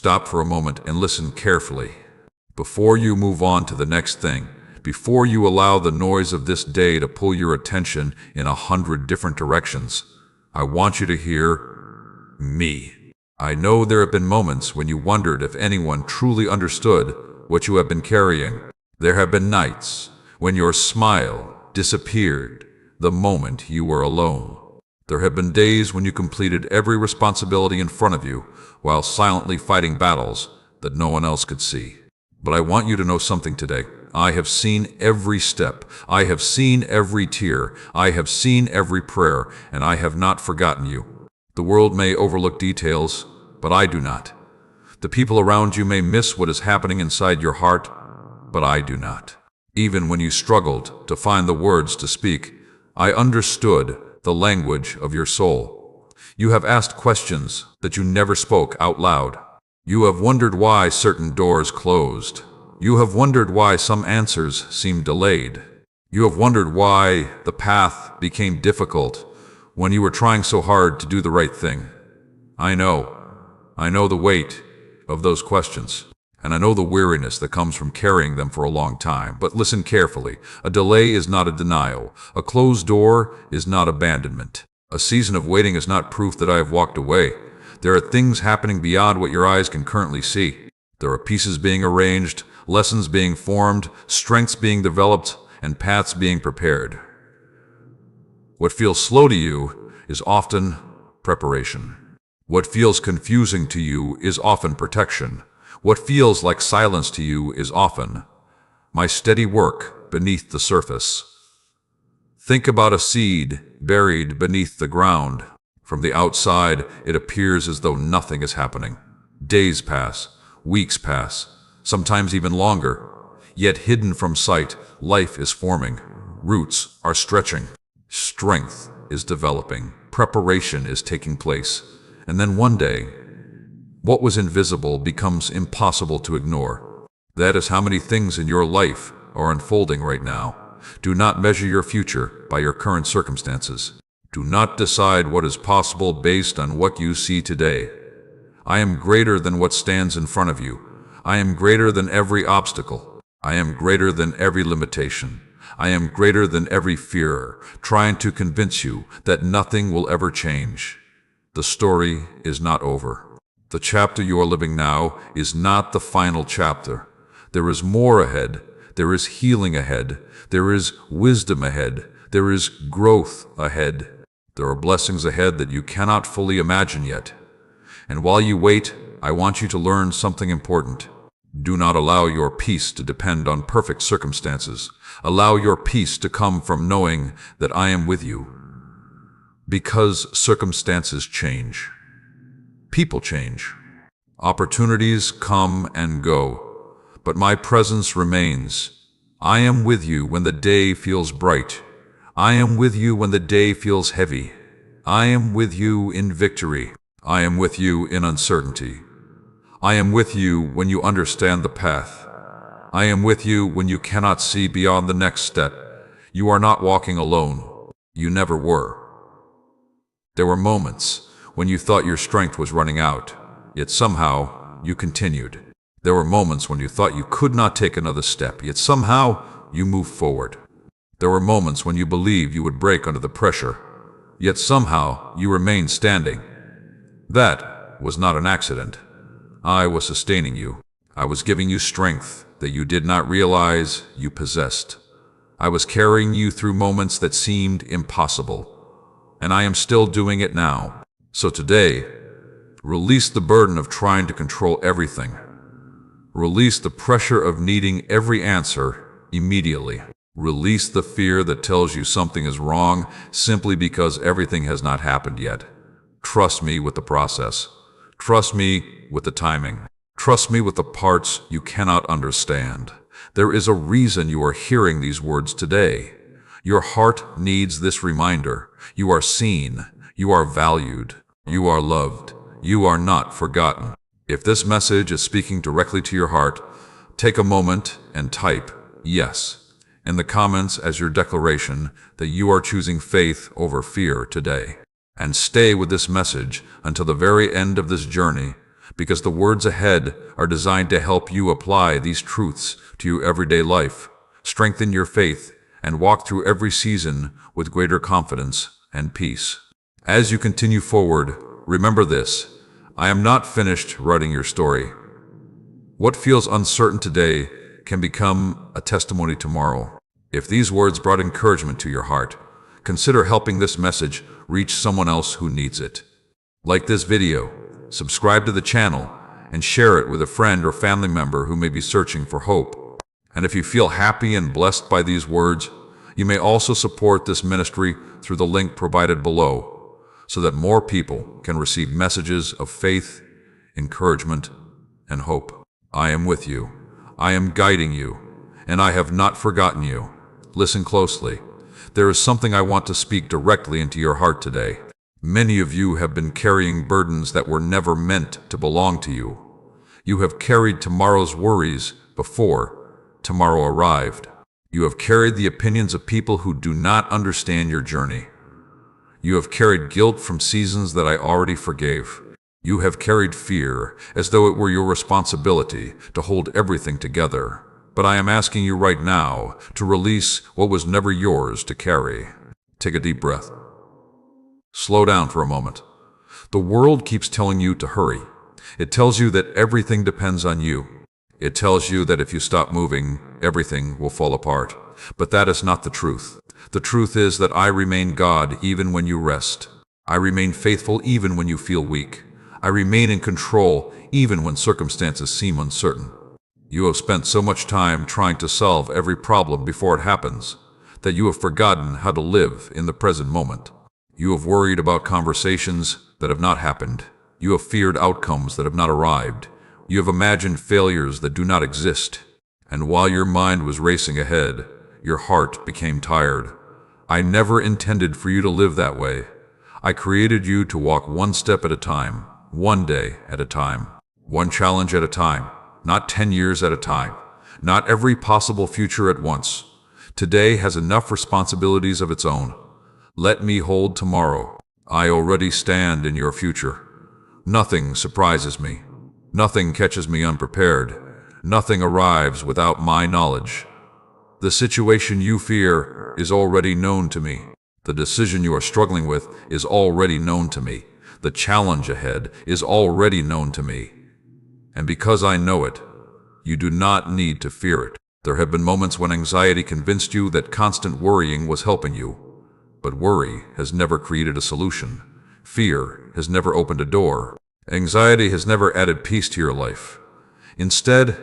Stop for a moment and listen carefully. Before you move on to the next thing, before you allow the noise of this day to pull your attention in 100 different directions, I want you to hear me. I know there have been moments when you wondered if anyone truly understood what you have been carrying. There have been nights when your smile disappeared the moment you were alone. There have been days when you completed every responsibility in front of you while silently fighting battles that no one else could see. But I want you to know something today. I have seen every step. I have seen every tear. I have seen every prayer, and I have not forgotten you. The world may overlook details, but I do not. The people around you may miss what is happening inside your heart, but I do not. Even when you struggled to find the words to speak, I understood the language of your soul. You have asked questions that you never spoke out loud. You have wondered why certain doors closed. You have wondered why some answers seemed delayed. You have wondered why the path became difficult when you were trying so hard to do the right thing. I know the weight of those questions, and I know the weariness that comes from carrying them for a long time. But listen carefully. A delay is not a denial. A closed door is not abandonment. A season of waiting is not proof that I have walked away. There are things happening beyond what your eyes can currently see. There are pieces being arranged, lessons being formed, strengths being developed, and paths being prepared. What feels slow to you is often preparation. What feels confusing to you is often protection. What feels like silence to you is often my steady work beneath the surface. Think about a seed buried beneath the ground. From the outside, it appears as though nothing is happening. Days pass, weeks pass, sometimes even longer. Yet hidden from sight, life is forming. Roots are stretching. Strength is developing. Preparation is taking place. And then one day, what was invisible becomes impossible to ignore. That is how many things in your life are unfolding right now. Do not measure your future by your current circumstances. Do not decide what is possible based on what you see today. I am greater than what stands in front of you. I am greater than every obstacle. I am greater than every limitation. I am greater than every fear, trying to convince you that nothing will ever change. The story is not over. The chapter you are living now is not the final chapter. There is more ahead. There is healing ahead. There is wisdom ahead. There is growth ahead. There are blessings ahead that you cannot fully imagine yet. And while you wait, I want you to learn something important. Do not allow your peace to depend on perfect circumstances. Allow your peace to come from knowing that I am with you. Because circumstances change. People change. Opportunities come and go. But my presence remains. I am with you when the day feels bright. I am with you when the day feels heavy. I am with you in victory. I am with you in uncertainty. I am with you when you understand the path. I am with you when you cannot see beyond the next step. You are not walking alone. You never were. There were moments when you thought your strength was running out, yet somehow you continued. There were moments when you thought you could not take another step, yet somehow you moved forward. There were moments when you believed you would break under the pressure, yet somehow you remained standing. That was not an accident. I was sustaining you. I was giving you strength that you did not realize you possessed. I was carrying you through moments that seemed impossible, and I am still doing it now. So today, release the burden of trying to control everything. Release the pressure of needing every answer immediately. Release the fear that tells you something is wrong simply because everything has not happened yet. Trust me with the process. Trust me with the timing. Trust me with the parts you cannot understand. There is a reason you are hearing these words today. Your heart needs this reminder. You are seen. You are valued. You are loved. You are not forgotten. If this message is speaking directly to your heart, take a moment and type yes in the comments as your declaration that you are choosing faith over fear today. And stay with this message until the very end of this journey, because the words ahead are designed to help you apply these truths to your everyday life, strengthen your faith, and walk through every season with greater confidence and peace. As you continue forward, remember this: I am not finished writing your story. What feels uncertain today can become a testimony tomorrow. If these words brought encouragement to your heart, consider helping this message reach someone else who needs it. Like this video, subscribe to the channel, and share it with a friend or family member who may be searching for hope. And if you feel happy and blessed by these words, you may also support this ministry through the link provided below, so that more people can receive messages of faith, encouragement, and hope. I am with you. I am guiding you, and I have not forgotten you. Listen closely. There is something I want to speak directly into your heart today. Many of you have been carrying burdens that were never meant to belong to you. You have carried tomorrow's worries before tomorrow arrived. You have carried the opinions of people who do not understand your journey. You have carried guilt from seasons that I already forgave. You have carried fear as though it were your responsibility to hold everything together. But I am asking you right now to release what was never yours to carry. Take a deep breath. Slow down for a moment. The world keeps telling you to hurry. It tells you that everything depends on you. It tells you that if you stop moving, everything will fall apart. But that is not the truth. The truth is that I remain God even when you rest. I remain faithful even when you feel weak. I remain in control even when circumstances seem uncertain. You have spent so much time trying to solve every problem before it happens that you have forgotten how to live in the present moment. You have worried about conversations that have not happened. You have feared outcomes that have not arrived. You have imagined failures that do not exist. And while your mind was racing ahead, your heart became tired. I never intended for you to live that way. I created you to walk one step at a time, one day at a time, one challenge at a time. Not 10 years at a time. Not every possible future at once. Today has enough responsibilities of its own. Let me hold tomorrow. I already stand in your future. Nothing surprises me. Nothing catches me unprepared. Nothing arrives without my knowledge. The situation you fear is already known to me. The decision you are struggling with is already known to me. The challenge ahead is already known to me. And because I know it, you do not need to fear it. There have been moments when anxiety convinced you that constant worrying was helping you. But worry has never created a solution. Fear has never opened a door. Anxiety has never added peace to your life. Instead,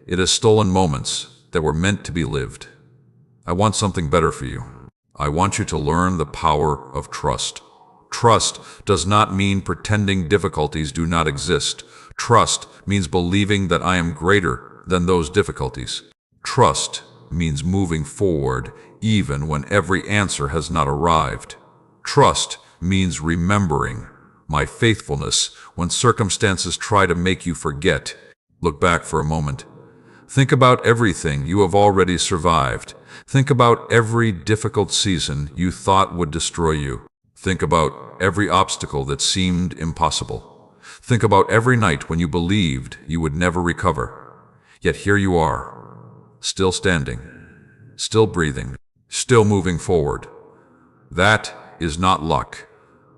it has stolen moments that were meant to be lived. I want something better for you. I want you to learn the power of trust. Trust does not mean pretending difficulties do not exist. Trust means believing that I am greater than those difficulties. Trust means moving forward even when every answer has not arrived. Trust means remembering my faithfulness when circumstances try to make you forget. Look back for a moment. Think about everything you have already survived. Think about every difficult season you thought would destroy you. Think about every obstacle that seemed impossible. Think about every night when you believed you would never recover. Yet here you are, still standing, still breathing, still moving forward. That is not luck.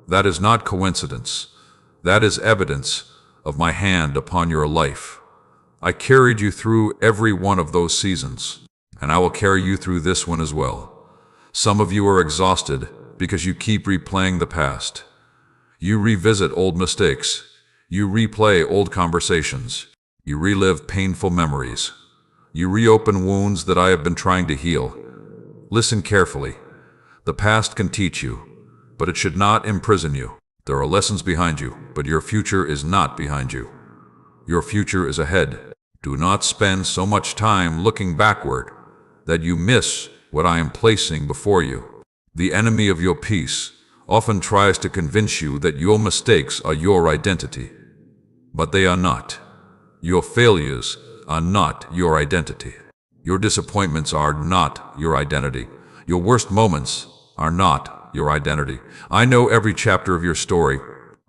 That is not coincidence. That is evidence of my hand upon your life. I carried you through every one of those seasons, and I will carry you through this one as well. Some of you are exhausted because you keep replaying the past. You revisit old mistakes. You replay old conversations. You relive painful memories. You reopen wounds that I have been trying to heal. Listen carefully. The past can teach you, but it should not imprison you. There are lessons behind you, but your future is not behind you. Your future is ahead. Do not spend so much time looking backward that you miss what I am placing before you. The enemy of your peace often tries to convince you that your mistakes are your identity. But they are not. Your failures are not your identity. Your disappointments are not your identity. Your worst moments are not your identity. I know every chapter of your story.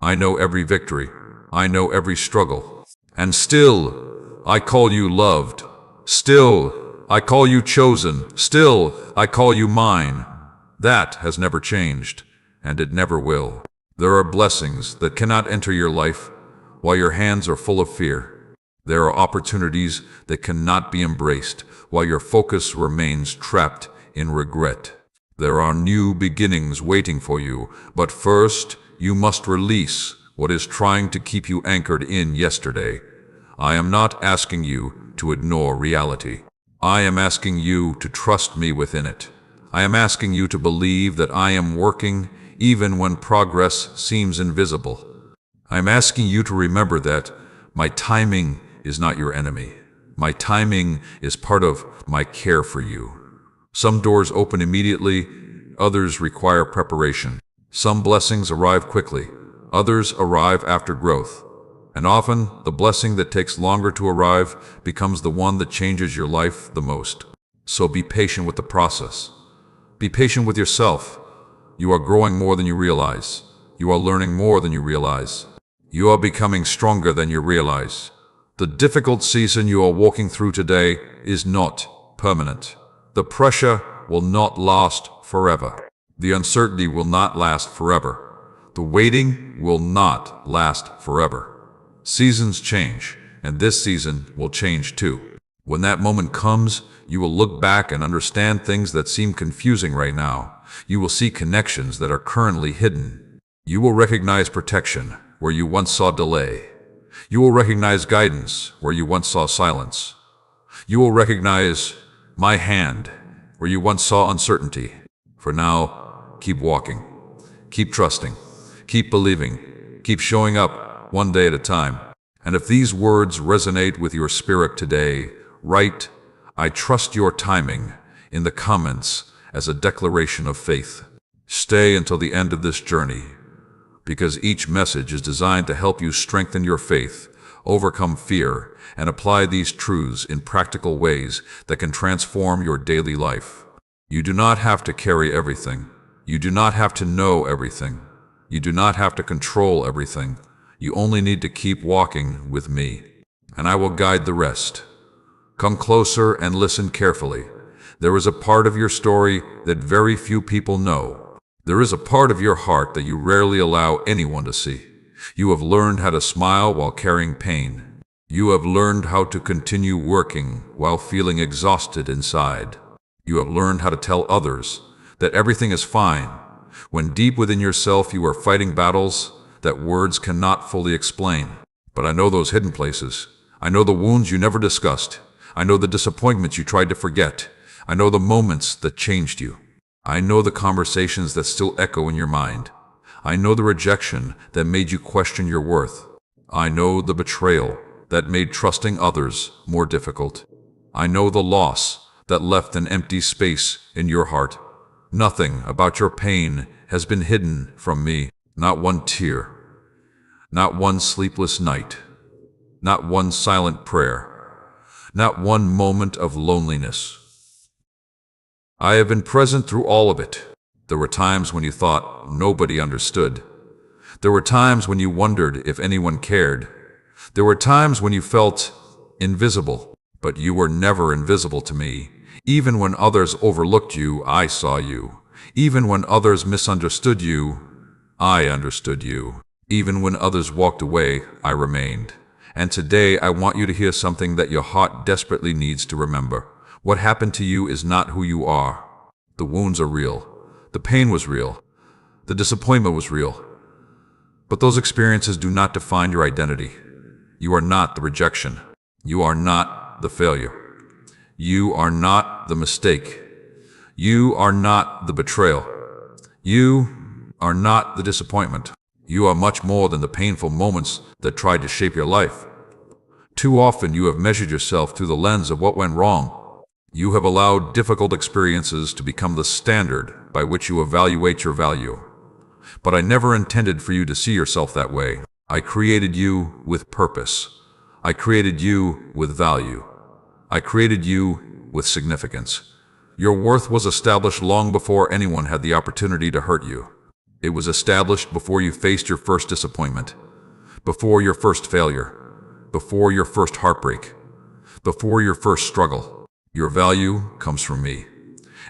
I know every victory. I know every struggle. And still, I call you loved. Still, I call you chosen. Still, I call you mine. That has never changed, and it never will. There are blessings that cannot enter your life while your hands are full of fear. There are opportunities that cannot be embraced while your focus remains trapped in regret. There are new beginnings waiting for you, but first, you must release what is trying to keep you anchored in yesterday. I am not asking you to ignore reality. I am asking you to trust me within it. I am asking you to believe that I am working even when progress seems invisible. I am asking you to remember that my timing is not your enemy. My timing is part of my care for you. Some doors open immediately, others require preparation. Some blessings arrive quickly, others arrive after growth. And often, the blessing that takes longer to arrive becomes the one that changes your life the most. So be patient with the process. Be patient with yourself. You are growing more than you realize. You are learning more than you realize. You are becoming stronger than you realize. The difficult season you are walking through today is not permanent. The pressure will not last forever. The uncertainty will not last forever. The waiting will not last forever. Seasons change, and this season will change too. When that moment comes, you will look back and understand things that seem confusing right now. You will see connections that are currently hidden. You will recognize protection where you once saw delay. You will recognize guidance where you once saw silence. You will recognize my hand where you once saw uncertainty. For now, keep walking, keep trusting, keep believing, keep showing up one day at a time. And if these words resonate with your spirit today, write, "I trust your timing," in the comments as a declaration of faith. Stay until the end of this journey, because each message is designed to help you strengthen your faith, overcome fear, and apply these truths in practical ways that can transform your daily life. You do not have to carry everything. You do not have to know everything. You do not have to control everything. You only need to keep walking with me, and I will guide the rest. Come closer and listen carefully. There is a part of your story that very few people know. There is a part of your heart that you rarely allow anyone to see. You have learned how to smile while carrying pain. You have learned how to continue working while feeling exhausted inside. You have learned how to tell others that everything is fine, when deep within yourself you are fighting battles that words cannot fully explain. But I know those hidden places. I know the wounds you never discussed. I know the disappointments you tried to forget. I know the moments that changed you. I know the conversations that still echo in your mind. I know the rejection that made you question your worth. I know the betrayal that made trusting others more difficult. I know the loss that left an empty space in your heart. Nothing about your pain has been hidden from me. Not one tear. Not one sleepless night. Not one silent prayer. Not one moment of loneliness. I have been present through all of it. There were times when you thought nobody understood. There were times when you wondered if anyone cared. There were times when you felt invisible, but you were never invisible to me. Even when others overlooked you, I saw you. Even when others misunderstood you, I understood you. Even when others walked away, I remained. And today I want you to hear something that your heart desperately needs to remember. What happened to you is not who you are. The wounds are real. The pain was real. The disappointment was real. But those experiences do not define your identity. You are not the rejection. You are not the failure. You are not the mistake. You are not the betrayal. You are not the disappointment. You are much more than the painful moments that tried to shape your life. Too often you have measured yourself through the lens of what went wrong. You have allowed difficult experiences to become the standard by which you evaluate your value. But I never intended for you to see yourself that way. I created you with purpose. I created you with value. I created you with significance. Your worth was established long before anyone had the opportunity to hurt you. It was established before you faced your first disappointment, before your first failure, before your first heartbreak, before your first struggle. Your value comes from me.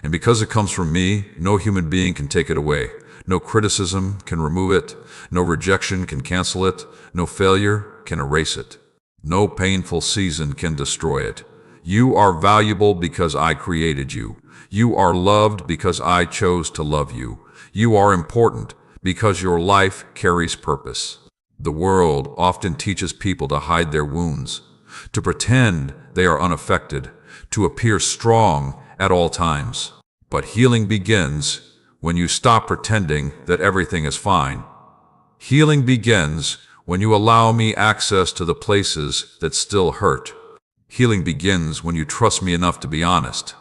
And because it comes from me, no human being can take it away. No criticism can remove it. No rejection can cancel it. No failure can erase it. No painful season can destroy it. You are valuable because I created you. You are loved because I chose to love you. You are important because your life carries purpose. The world often teaches people to hide their wounds, to pretend they are unaffected, to appear strong at all times. But healing begins when you stop pretending that everything is fine. Healing begins when you allow me access to the places that still hurt. Healing begins when you trust me enough to be honest.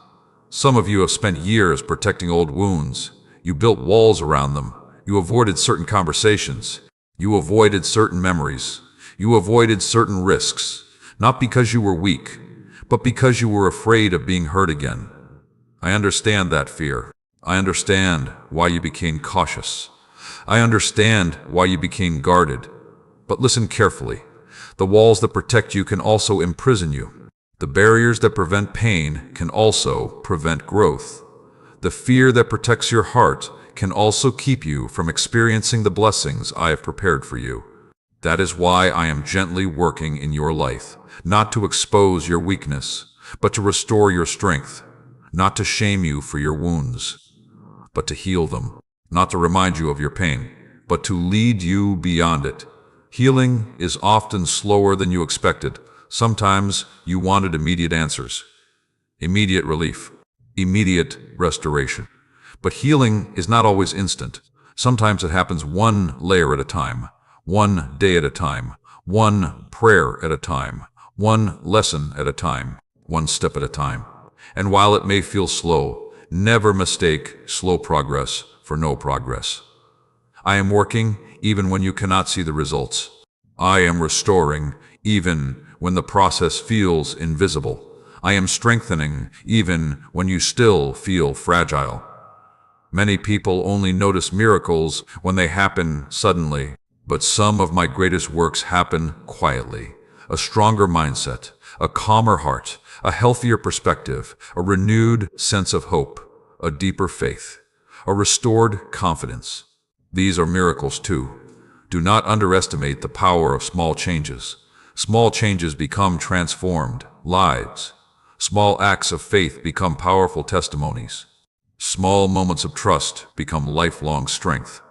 Some of you have spent years protecting old wounds. You built walls around them. You avoided certain conversations. You avoided certain memories. You avoided certain risks, not because you were weak, but because you were afraid of being hurt again. I understand that fear. I understand why you became cautious. I understand why you became guarded. But listen carefully. The walls that protect you can also imprison you. The barriers that prevent pain can also prevent growth. The fear that protects your heart can also keep you from experiencing the blessings I have prepared for you. That is why I am gently working in your life, not to expose your weakness, but to restore your strength, not to shame you for your wounds, but to heal them, not to remind you of your pain, but to lead you beyond it. Healing is often slower than you expected. Sometimes you wanted immediate answers, immediate relief, immediate restoration. But healing is not always instant. Sometimes it happens one layer at a time, one day at a time, one prayer at a time, one lesson at a time, one step at a time. And while it may feel slow, never mistake slow progress for no progress. I am working even when you cannot see the results. I am restoring even when the process feels invisible. I am strengthening even when you still feel fragile. Many people only notice miracles when they happen suddenly, but some of my greatest works happen quietly. A stronger mindset, a calmer heart, a healthier perspective, a renewed sense of hope, a deeper faith, a restored confidence. These are miracles too. Do not underestimate the power of small changes. Small changes become transformed lives. Small acts of faith become powerful testimonies. Small moments of trust become lifelong strength.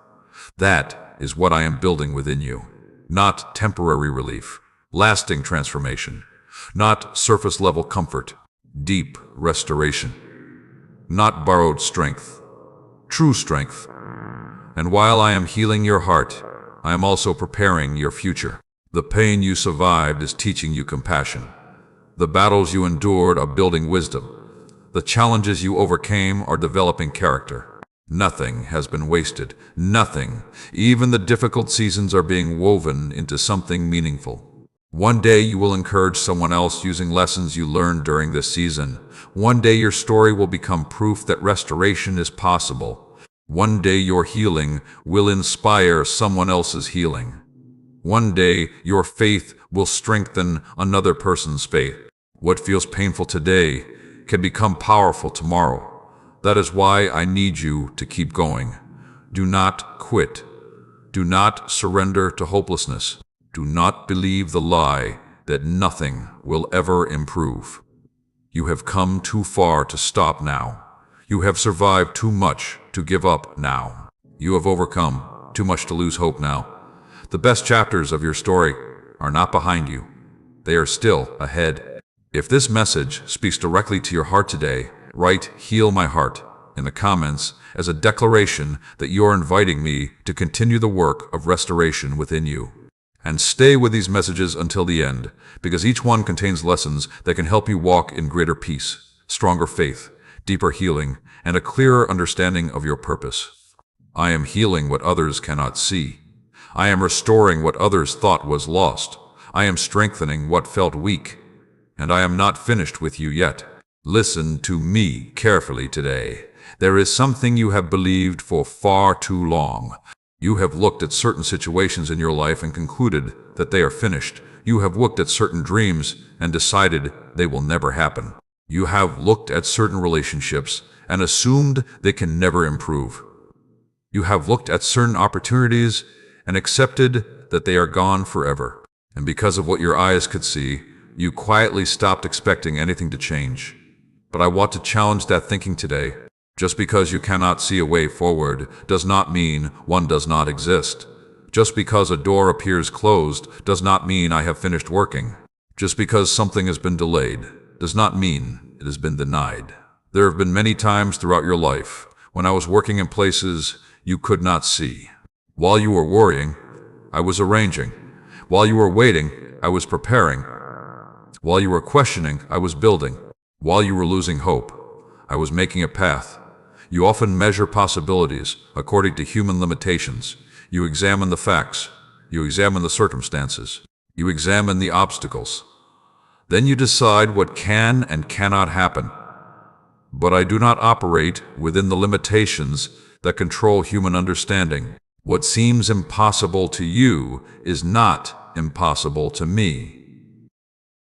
That is what I am building within you. Not temporary relief, lasting transformation. Not surface-level comfort, deep restoration. Not borrowed strength, true strength. And while I am healing your heart, I am also preparing your future. The pain you survived is teaching you compassion. The battles you endured are building wisdom. The challenges you overcame are developing character. Nothing has been wasted. Nothing. Even the difficult seasons are being woven into something meaningful. One day you will encourage someone else using lessons you learned during this season. One day your story will become proof that restoration is possible. One day your healing will inspire someone else's healing. One day your faith will strengthen another person's faith. What feels painful today can become powerful tomorrow. That is why I need you to keep going. Do not quit. Do not surrender to hopelessness. Do not believe the lie that nothing will ever improve. You have come too far to stop now. You have survived too much to give up now. You have overcome too much to lose hope now. The best chapters of your story are not behind you. They are still ahead. If this message speaks directly to your heart today, write "Heal my heart" in the comments as a declaration that you are inviting me to continue the work of restoration within you. And stay with these messages until the end, because each one contains lessons that can help you walk in greater peace, stronger faith, deeper healing, and a clearer understanding of your purpose. I am healing what others cannot see. I am restoring what others thought was lost. I am strengthening what felt weak. And I am not finished with you yet. Listen to me carefully today. There is something you have believed for far too long. You have looked at certain situations in your life and concluded that they are finished. You have looked at certain dreams and decided they will never happen. You have looked at certain relationships and assumed they can never improve. You have looked at certain opportunities and accepted that they are gone forever. And because of what your eyes could see, you quietly stopped expecting anything to change. But I want to challenge that thinking today. Just because you cannot see a way forward does not mean one does not exist. Just because a door appears closed does not mean I have finished working. Just because something has been delayed does not mean it has been denied. There have been many times throughout your life when I was working in places you could not see. While you were worrying, I was arranging. While you were waiting, I was preparing. While you were questioning, I was building. While you were losing hope, I was making a path. You often measure possibilities according to human limitations. You examine the facts. You examine the circumstances. You examine the obstacles. Then you decide what can and cannot happen. But I do not operate within the limitations that control human understanding. What seems impossible to you is not impossible to me.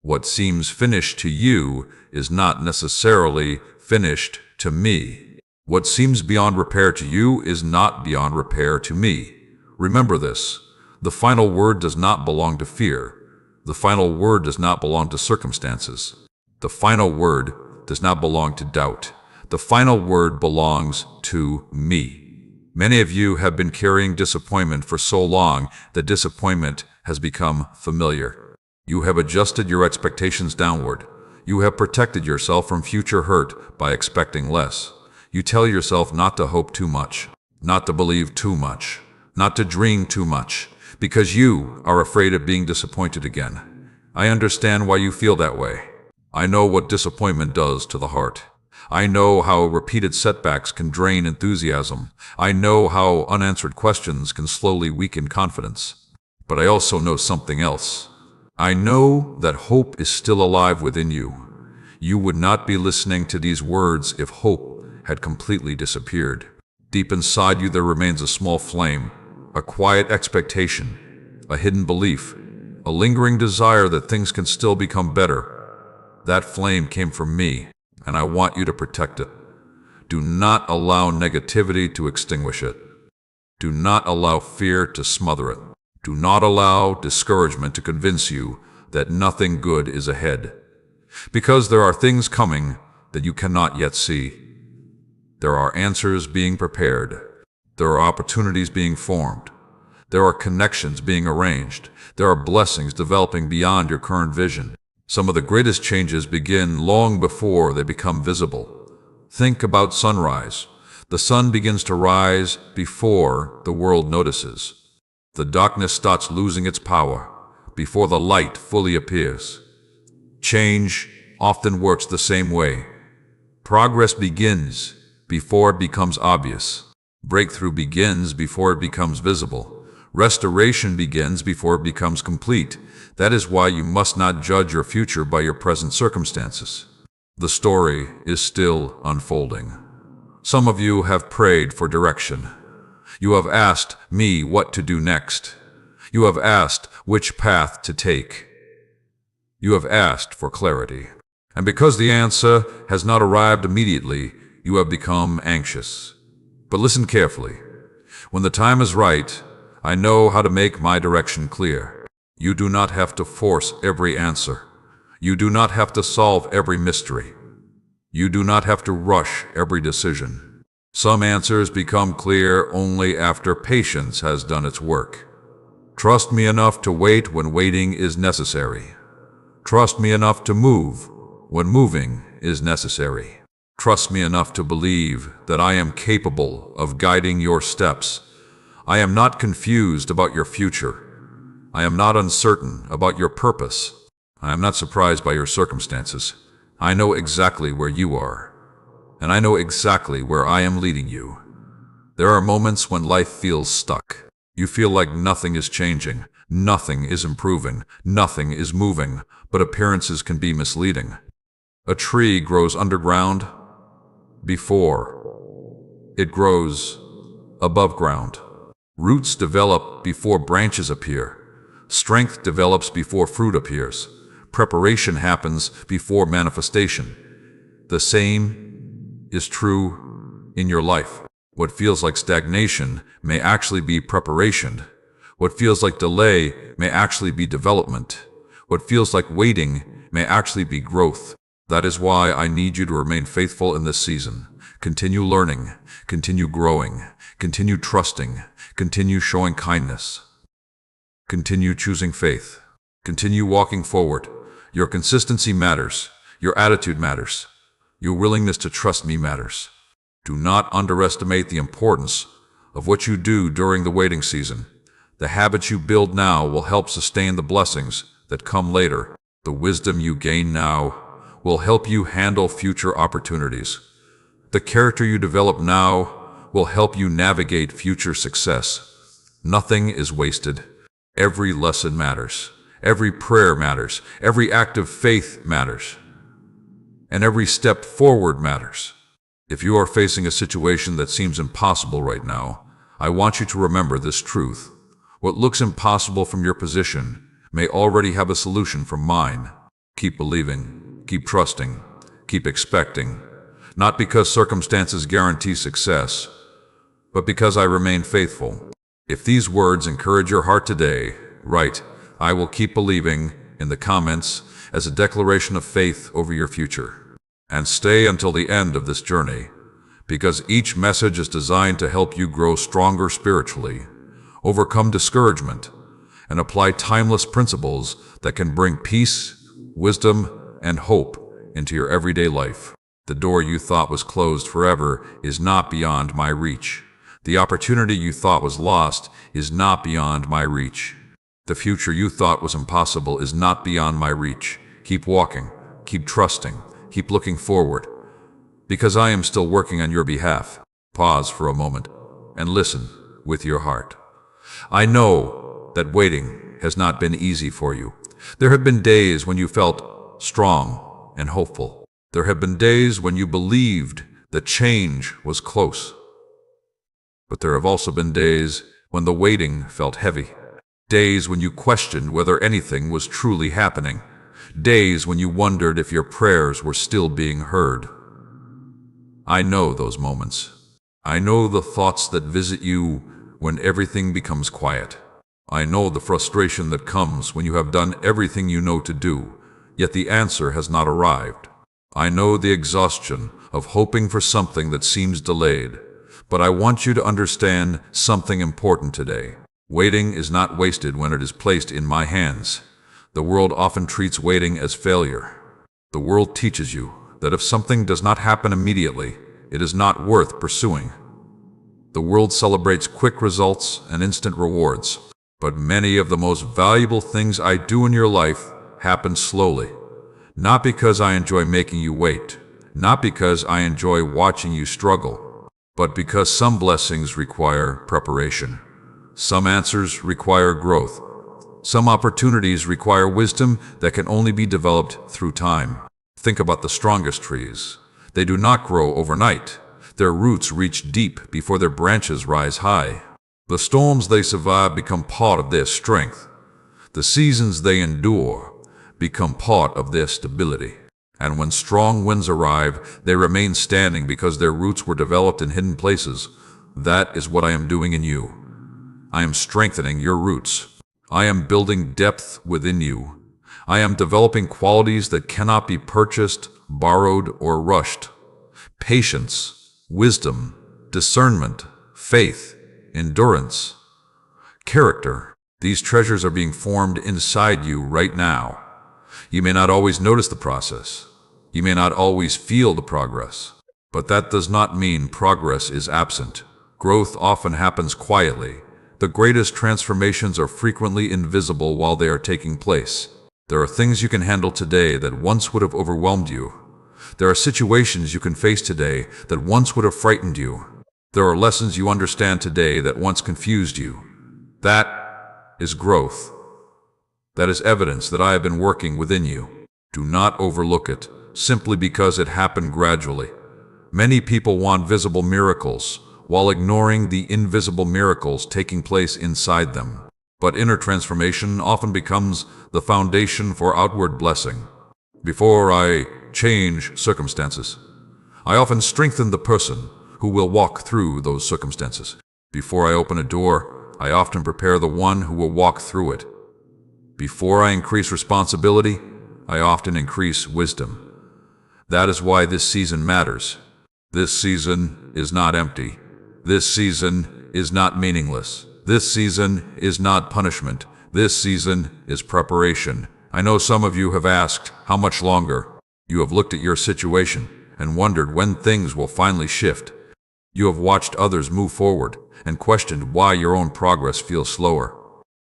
What seems finished to you is not necessarily finished to me. What seems beyond repair to you is not beyond repair to me. Remember this. The final word does not belong to fear. The final word does not belong to circumstances. The final word does not belong to doubt. The final word belongs to me. Many of you have been carrying disappointment for so long that disappointment has become familiar. You have adjusted your expectations downward. You have protected yourself from future hurt by expecting less. You tell yourself not to hope too much, not to believe too much, not to dream too much, because you are afraid of being disappointed again. I understand why you feel that way. I know what disappointment does to the heart. I know how repeated setbacks can drain enthusiasm. I know how unanswered questions can slowly weaken confidence. But I also know something else. I know that hope is still alive within you. You would not be listening to these words if hope had completely disappeared. Deep inside you there remains a small flame, a quiet expectation, a hidden belief, a lingering desire that things can still become better. That flame came from me, and I want you to protect it. Do not allow negativity to extinguish it. Do not allow fear to smother it. Do not allow discouragement to convince you that nothing good is ahead. Because there are things coming that you cannot yet see. There are answers being prepared. There are opportunities being formed. There are connections being arranged. There are blessings developing beyond your current vision. Some of the greatest changes begin long before they become visible. Think about sunrise. The sun begins to rise before the world notices. The darkness starts losing its power before the light fully appears. Change often works the same way. Progress begins before it becomes obvious. Breakthrough begins before it becomes visible. Restoration begins before it becomes complete. That is why you must not judge your future by your present circumstances. The story is still unfolding. Some of you have prayed for direction. You have asked me what to do next. You have asked which path to take. You have asked for clarity. And because the answer has not arrived immediately, you have become anxious. But listen carefully. When the time is right, I know how to make my direction clear. You do not have to force every answer. You do not have to solve every mystery. You do not have to rush every decision. Some answers become clear only after patience has done its work. Trust me enough to wait when waiting is necessary. Trust me enough to move when moving is necessary. Trust me enough to believe that I am capable of guiding your steps. I am not confused about your future. I am not uncertain about your purpose. I am not surprised by your circumstances. I know exactly where you are, and I know exactly where I am leading you. There are moments when life feels stuck. You feel like nothing is changing, nothing is improving, nothing is moving, but appearances can be misleading. A tree grows underground before it grows above ground. Roots develop before branches appear. Strength develops before fruit appears. Preparation happens before manifestation. The same is true in your life. What feels like stagnation may actually be preparation. What feels like delay may actually be development. What feels like waiting may actually be growth. That is why I need you to remain faithful in this season. Continue learning, continue growing, continue trusting, continue showing kindness. Continue choosing faith. Continue walking forward. Your consistency matters. Your attitude matters. Your willingness to trust me matters. Do not underestimate the importance of what you do during the waiting season. The habits you build now will help sustain the blessings that come later. The wisdom you gain now will help you handle future opportunities. The character you develop now will help you navigate future success. Nothing is wasted. Every lesson matters. Every prayer matters. Every act of faith matters. And every step forward matters. If you are facing a situation that seems impossible right now, I want you to remember this truth. What looks impossible from your position may already have a solution from mine. Keep believing, keep trusting, keep expecting, not because circumstances guarantee success, but because I remain faithful. If these words encourage your heart today, write, "I will keep believing," in the comments as a declaration of faith over your future. And stay until the end of this journey, because each message is designed to help you grow stronger spiritually, overcome discouragement, and apply timeless principles that can bring peace, wisdom, and hope into your everyday life. The door you thought was closed forever is not beyond my reach. The opportunity you thought was lost is not beyond my reach. The future you thought was impossible is not beyond my reach. Keep walking, keep trusting, keep looking forward, because I am still working on your behalf. Pause for a moment and listen with your heart. I know that waiting has not been easy for you. There have been days when you felt strong and hopeful. There have been days when you believed that change was close. But there have also been days when the waiting felt heavy. Days when you questioned whether anything was truly happening. Days when you wondered if your prayers were still being heard. I know those moments. I know the thoughts that visit you when everything becomes quiet. I know the frustration that comes when you have done everything you know to do, yet the answer has not arrived. I know the exhaustion of hoping for something that seems delayed, but I want you to understand something important today. Waiting is not wasted when it is placed in my hands. The world often treats waiting as failure. The world teaches you that if something does not happen immediately, it is not worth pursuing. The world celebrates quick results and instant rewards, but many of the most valuable things I do in your life happen slowly. Not because I enjoy making you wait, not because I enjoy watching you struggle, but because some blessings require preparation. Some answers require growth. Some opportunities require wisdom that can only be developed through time. Think about the strongest trees. They do not grow overnight. Their roots reach deep before their branches rise high. The storms they survive become part of their strength. The seasons they endure become part of their stability. And when strong winds arrive, they remain standing because their roots were developed in hidden places. That is what I am doing in you. I am strengthening your roots. I am building depth within you. I am developing qualities that cannot be purchased, borrowed, or rushed. Patience, wisdom, discernment, faith, endurance, character. These treasures are being formed inside you right now. You may not always notice the process. You may not always feel the progress. But that does not mean progress is absent. Growth often happens quietly. The greatest transformations are frequently invisible while they are taking place. There are things you can handle today that once would have overwhelmed you. There are situations you can face today that once would have frightened you. There are lessons you understand today that once confused you. That is growth. That is evidence that I have been working within you. Do not overlook it simply because it happened gradually. Many people want visible miracles while ignoring the invisible miracles taking place inside them. But inner transformation often becomes the foundation for outward blessing. Before I change circumstances, I often strengthen the person who will walk through those circumstances. Before I open a door, I often prepare the one who will walk through it. Before I increase responsibility, I often increase wisdom. That is why this season matters. This season is not empty. This season is not meaningless. This season is not punishment. This season is preparation. I know some of you have asked, how much longer? You have looked at your situation and wondered when things will finally shift. You have watched others move forward and questioned why your own progress feels slower.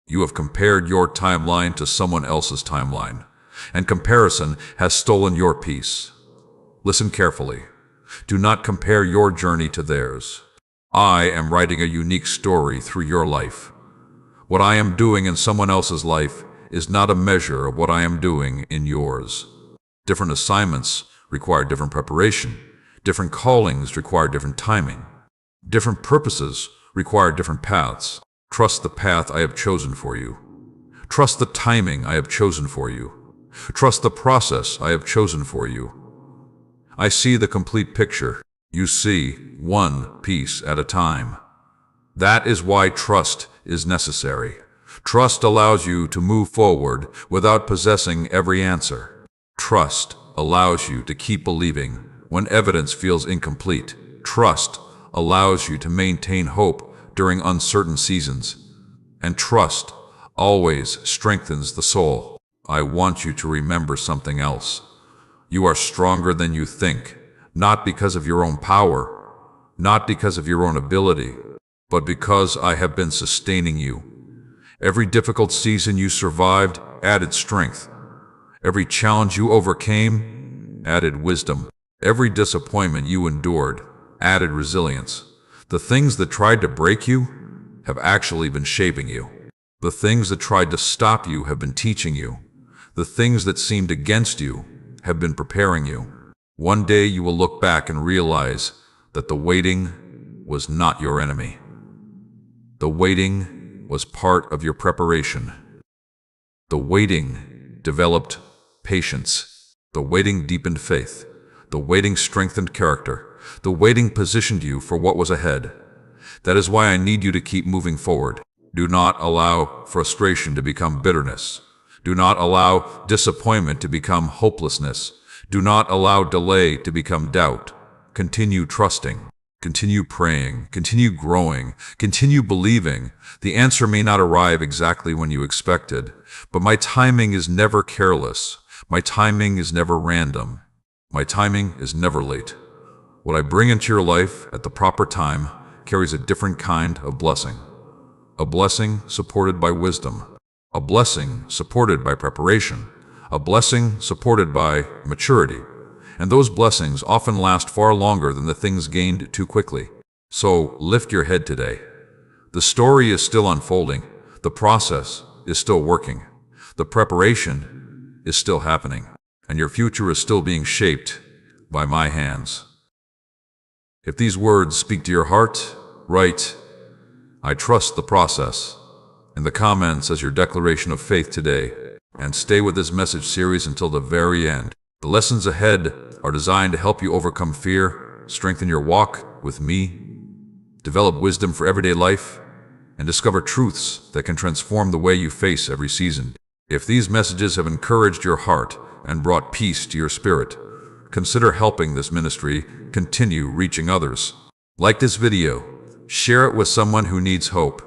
You have compared your timeline to someone else's timeline, and comparison has stolen your peace. Listen carefully. Do not compare your journey to theirs. I am writing a unique story through your life. What I am doing in someone else's life is not a measure of what I am doing in yours. Different assignments require different preparation. Different callings require different timing. Different purposes require different paths. Trust the path I have chosen for you. Trust the timing I have chosen for you. Trust the process I have chosen for you. I see the complete picture. You see one piece at a time. That is why trust is necessary. Trust allows you to move forward without possessing every answer. Trust allows you to keep believing when evidence feels incomplete. Trust allows you to maintain hope during uncertain seasons. And trust always strengthens the soul. I want you to remember something else. You are stronger than you think, not because of your own power, not because of your own ability, but because I have been sustaining you. Every difficult season you survived added strength. Every challenge you overcame added wisdom. Every disappointment you endured added resilience. The things that tried to break you have actually been shaping you. The things that tried to stop you have been teaching you. The things that seemed against you have been preparing you. One day you will look back and realize that the waiting was not your enemy. The waiting was part of your preparation. The waiting developed patience. The waiting deepened faith. The waiting strengthened character. The waiting positioned you for what was ahead. That is why I need you to keep moving forward. Do not allow frustration to become bitterness. Do not allow disappointment to become hopelessness. Do not allow delay to become doubt. Continue trusting. Continue praying. Continue growing. Continue believing. The answer may not arrive exactly when you expected, but my timing is never careless. My timing is never random. My timing is never late. What I bring into your life at the proper time carries a different kind of blessing. A blessing supported by wisdom. A blessing supported by preparation. A blessing supported by maturity. And those blessings often last far longer than the things gained too quickly. So lift your head today. The story is still unfolding. The process is still working. The preparation is still happening. And your future is still being shaped by my hands. If these words speak to your heart, write, "I trust the process," in the comments as your declaration of faith today, and stay with this message series until the very end. The lessons ahead are designed to help you overcome fear, strengthen your walk with me, develop wisdom for everyday life, and discover truths that can transform the way you face every season. If these messages have encouraged your heart and brought peace to your spirit, consider helping this ministry continue reaching others. Like this video, share it with someone who needs hope,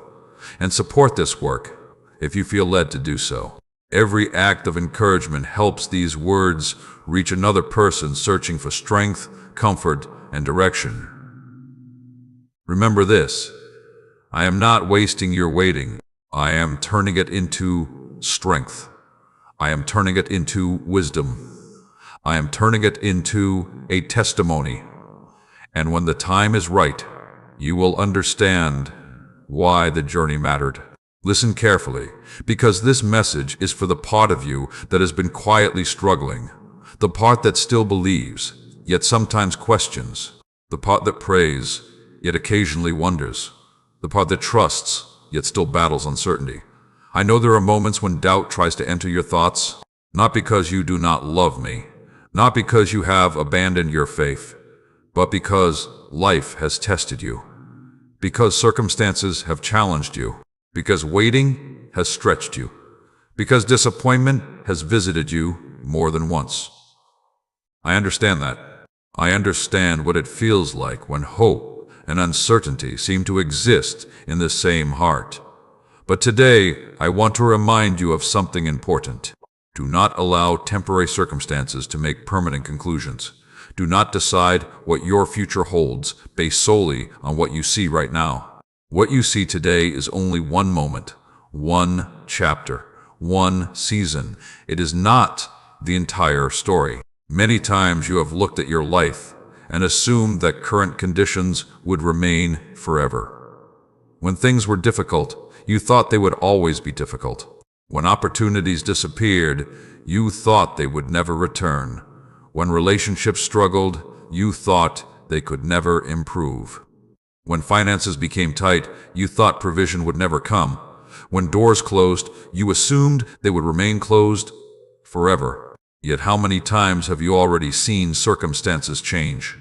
and support this work if you feel led to do so. Every act of encouragement helps these words reach another person searching for strength, comfort, and direction. Remember this: I am not wasting your waiting. I am turning it into strength. I am turning it into wisdom. I am turning it into a testimony. And when the time is right, you will understand why the journey mattered. Listen carefully, because this message is for the part of you that has been quietly struggling, the part that still believes, yet sometimes questions, the part that prays, yet occasionally wonders, the part that trusts, yet still battles uncertainty. I know there are moments when doubt tries to enter your thoughts, not because you do not love me, not because you have abandoned your faith, but because life has tested you, because circumstances have challenged you, because waiting has stretched you, because disappointment has visited you more than once. I understand that. I understand what it feels like when hope and uncertainty seem to exist in the same heart. But today, I want to remind you of something important. Do not allow temporary circumstances to make permanent conclusions. Do not decide what your future holds based solely on what you see right now. What you see today is only one moment, one chapter, one season. It is not the entire story. Many times you have looked at your life and assumed that current conditions would remain forever. When things were difficult, you thought they would always be difficult. When opportunities disappeared, you thought they would never return. When relationships struggled, you thought they could never improve. When finances became tight, you thought provision would never come. When doors closed, you assumed they would remain closed forever. Yet how many times have you already seen circumstances change?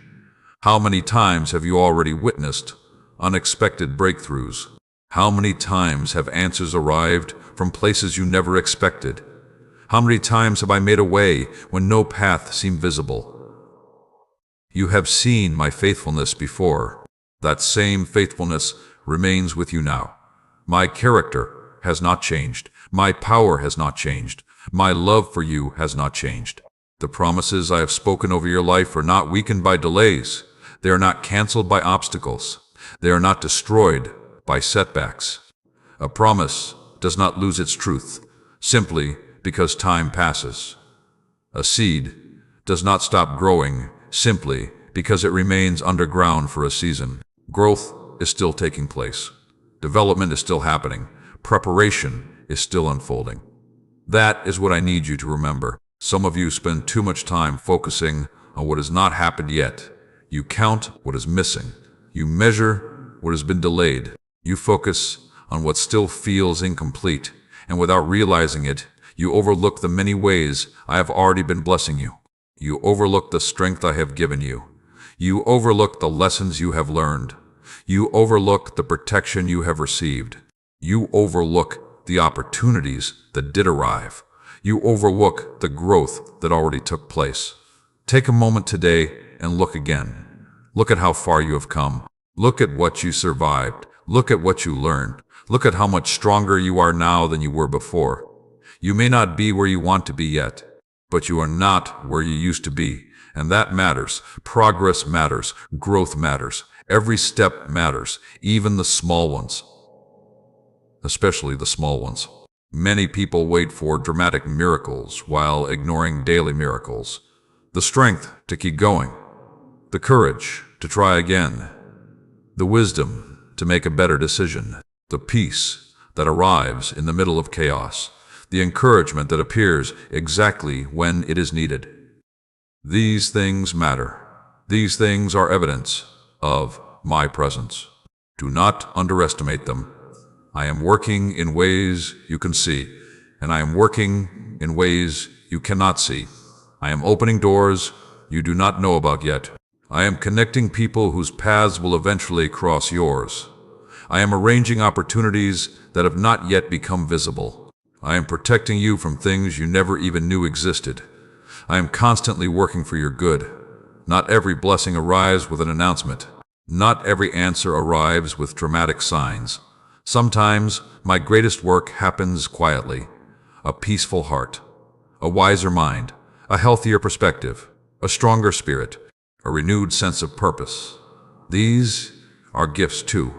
How many times have you already witnessed unexpected breakthroughs? How many times have answers arrived from places you never expected? How many times have I made a way when no path seemed visible? You have seen my faithfulness before. That same faithfulness remains with you now. My character has not changed. My power has not changed. My love for you has not changed. The promises I have spoken over your life are not weakened by delays. They are not canceled by obstacles. They are not destroyed by setbacks. A promise does not lose its truth simply because time passes. A seed does not stop growing simply because it remains underground for a season. Growth is still taking place. Development is still happening. Preparation is still unfolding. That is what I need you to remember. Some of you spend too much time focusing on what has not happened yet. You count what is missing. You measure what has been delayed. You focus on what still feels incomplete, and without realizing it, you overlook the many ways I have already been blessing you. You overlook the strength I have given you. You overlook the lessons you have learned. You overlook the protection you have received. You overlook the opportunities that did arrive. You overlook the growth that already took place. Take a moment today and look again. Look at how far you have come. Look at what you survived. Look at what you learned. Look at how much stronger you are now than you were before. You may not be where you want to be yet, but you are not where you used to be, and that matters. Progress matters. Growth matters. Every step matters, even the small ones, especially the small ones. Many people wait for dramatic miracles while ignoring daily miracles. The strength to keep going, the courage to try again, the wisdom to make a better decision, the peace that arrives in the middle of chaos, the encouragement that appears exactly when it is needed. These things matter. These things are evidence of my presence. Do not underestimate them. I am working in ways you can see, and I am working in ways you cannot see. I am opening doors you do not know about yet. I am connecting people whose paths will eventually cross yours. I am arranging opportunities that have not yet become visible. I am protecting you from things you never even knew existed. I am constantly working for your good. Not every blessing arrives with an announcement. Not every answer arrives with dramatic signs. Sometimes my greatest work happens quietly. A peaceful heart, a wiser mind, a healthier perspective, a stronger spirit, a renewed sense of purpose. These are gifts too,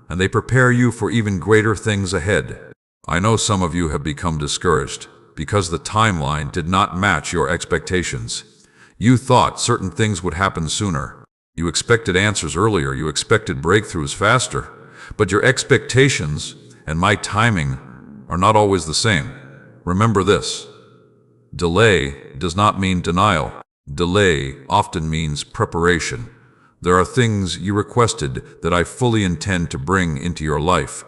and they prepare you for even greater things ahead. I know some of you have become discouraged because the timeline did not match your expectations. You thought certain things would happen sooner. You expected answers earlier. You expected breakthroughs faster. But your expectations and my timing are not always the same. Remember this: delay does not mean denial. Delay often means preparation. There are things you requested that I fully intend to bring into your life.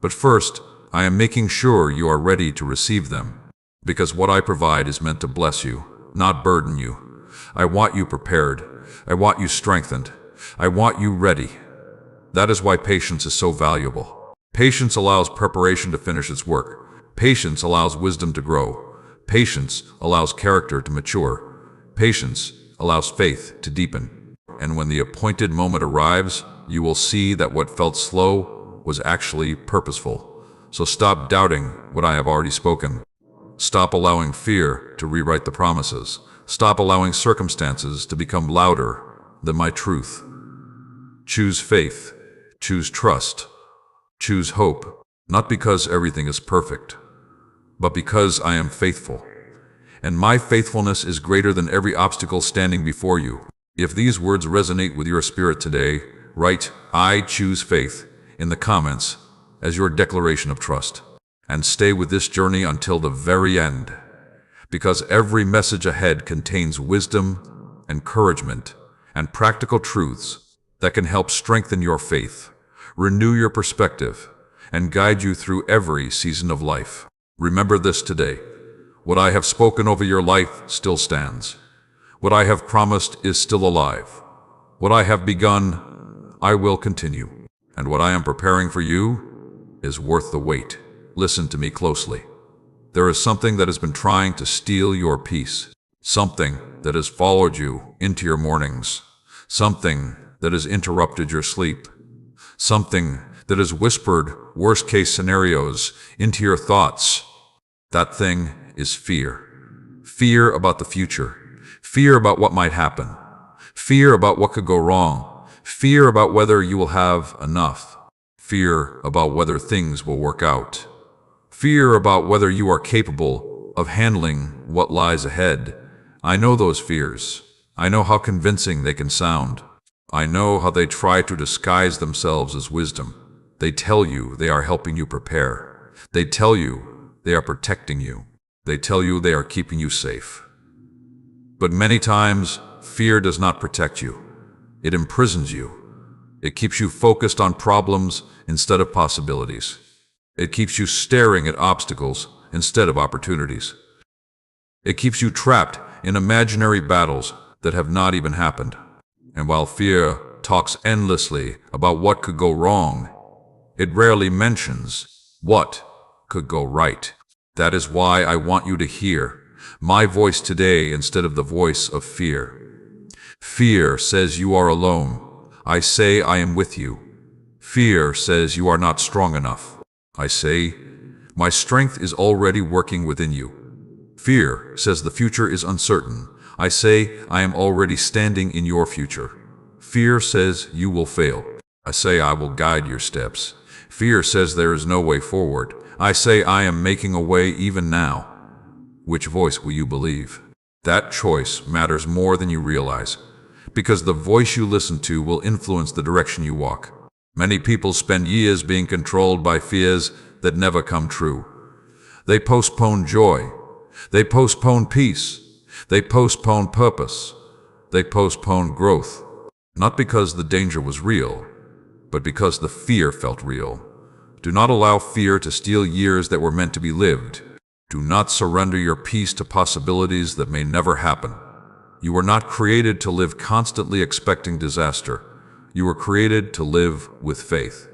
But first, I am making sure you are ready to receive them. Because what I provide is meant to bless you, not burden you. I want you prepared. I want you strengthened. I want you ready. That is why patience is so valuable. Patience allows preparation to finish its work. Patience allows wisdom to grow. Patience allows character to mature. Patience allows faith to deepen. And when the appointed moment arrives, you will see that what felt slow was actually purposeful. So stop doubting what I have already spoken. Stop allowing fear to rewrite the promises. Stop allowing circumstances to become louder than my truth. Choose faith. Choose trust. Choose hope. Not because everything is perfect, but because I am faithful. And my faithfulness is greater than every obstacle standing before you. If these words resonate with your spirit today, write "I choose faith" in the comments as your declaration of trust. And stay with this journey until the very end, because every message ahead contains wisdom, encouragement, and practical truths that can help strengthen your faith, renew your perspective, and guide you through every season of life. Remember this today. What I have spoken over your life still stands. What I have promised is still alive. What I have begun, I will continue. And what I am preparing for you is worth the wait. Listen to me closely. There is something that has been trying to steal your peace. Something that has followed you into your mornings. Something that has interrupted your sleep. Something that has whispered worst-case scenarios into your thoughts. That thing is fear. Fear about the future. Fear about what might happen. Fear about what could go wrong. Fear about whether you will have enough. Fear about whether things will work out. Fear about whether you are capable of handling what lies ahead. I know those fears. I know how convincing they can sound. I know how they try to disguise themselves as wisdom. They tell you they are helping you prepare. They tell you they are protecting you. They tell you they are keeping you safe. But many times, fear does not protect you. It imprisons you. It keeps you focused on problems instead of possibilities. It keeps you staring at obstacles instead of opportunities. It keeps you trapped in imaginary battles that have not even happened. And while fear talks endlessly about what could go wrong, it rarely mentions what could go right. That is why I want you to hear my voice today instead of the voice of fear. Fear says you are alone. I say I am with you. Fear says you are not strong enough. I say, my strength is already working within you. Fear says the future is uncertain. I say, I am already standing in your future. Fear says you will fail. I say, I will guide your steps. Fear says there is no way forward. I say, I am making a way even now. Which voice will you believe? That choice matters more than you realize, because the voice you listen to will influence the direction you walk. Many people spend years being controlled by fears that never come true. They postpone joy. They postpone peace. They postpone purpose. They postpone growth. Not because the danger was real, but because the fear felt real. Do not allow fear to steal years that were meant to be lived. Do not surrender your peace to possibilities that may never happen. You were not created to live constantly expecting disaster. You were created to live with faith.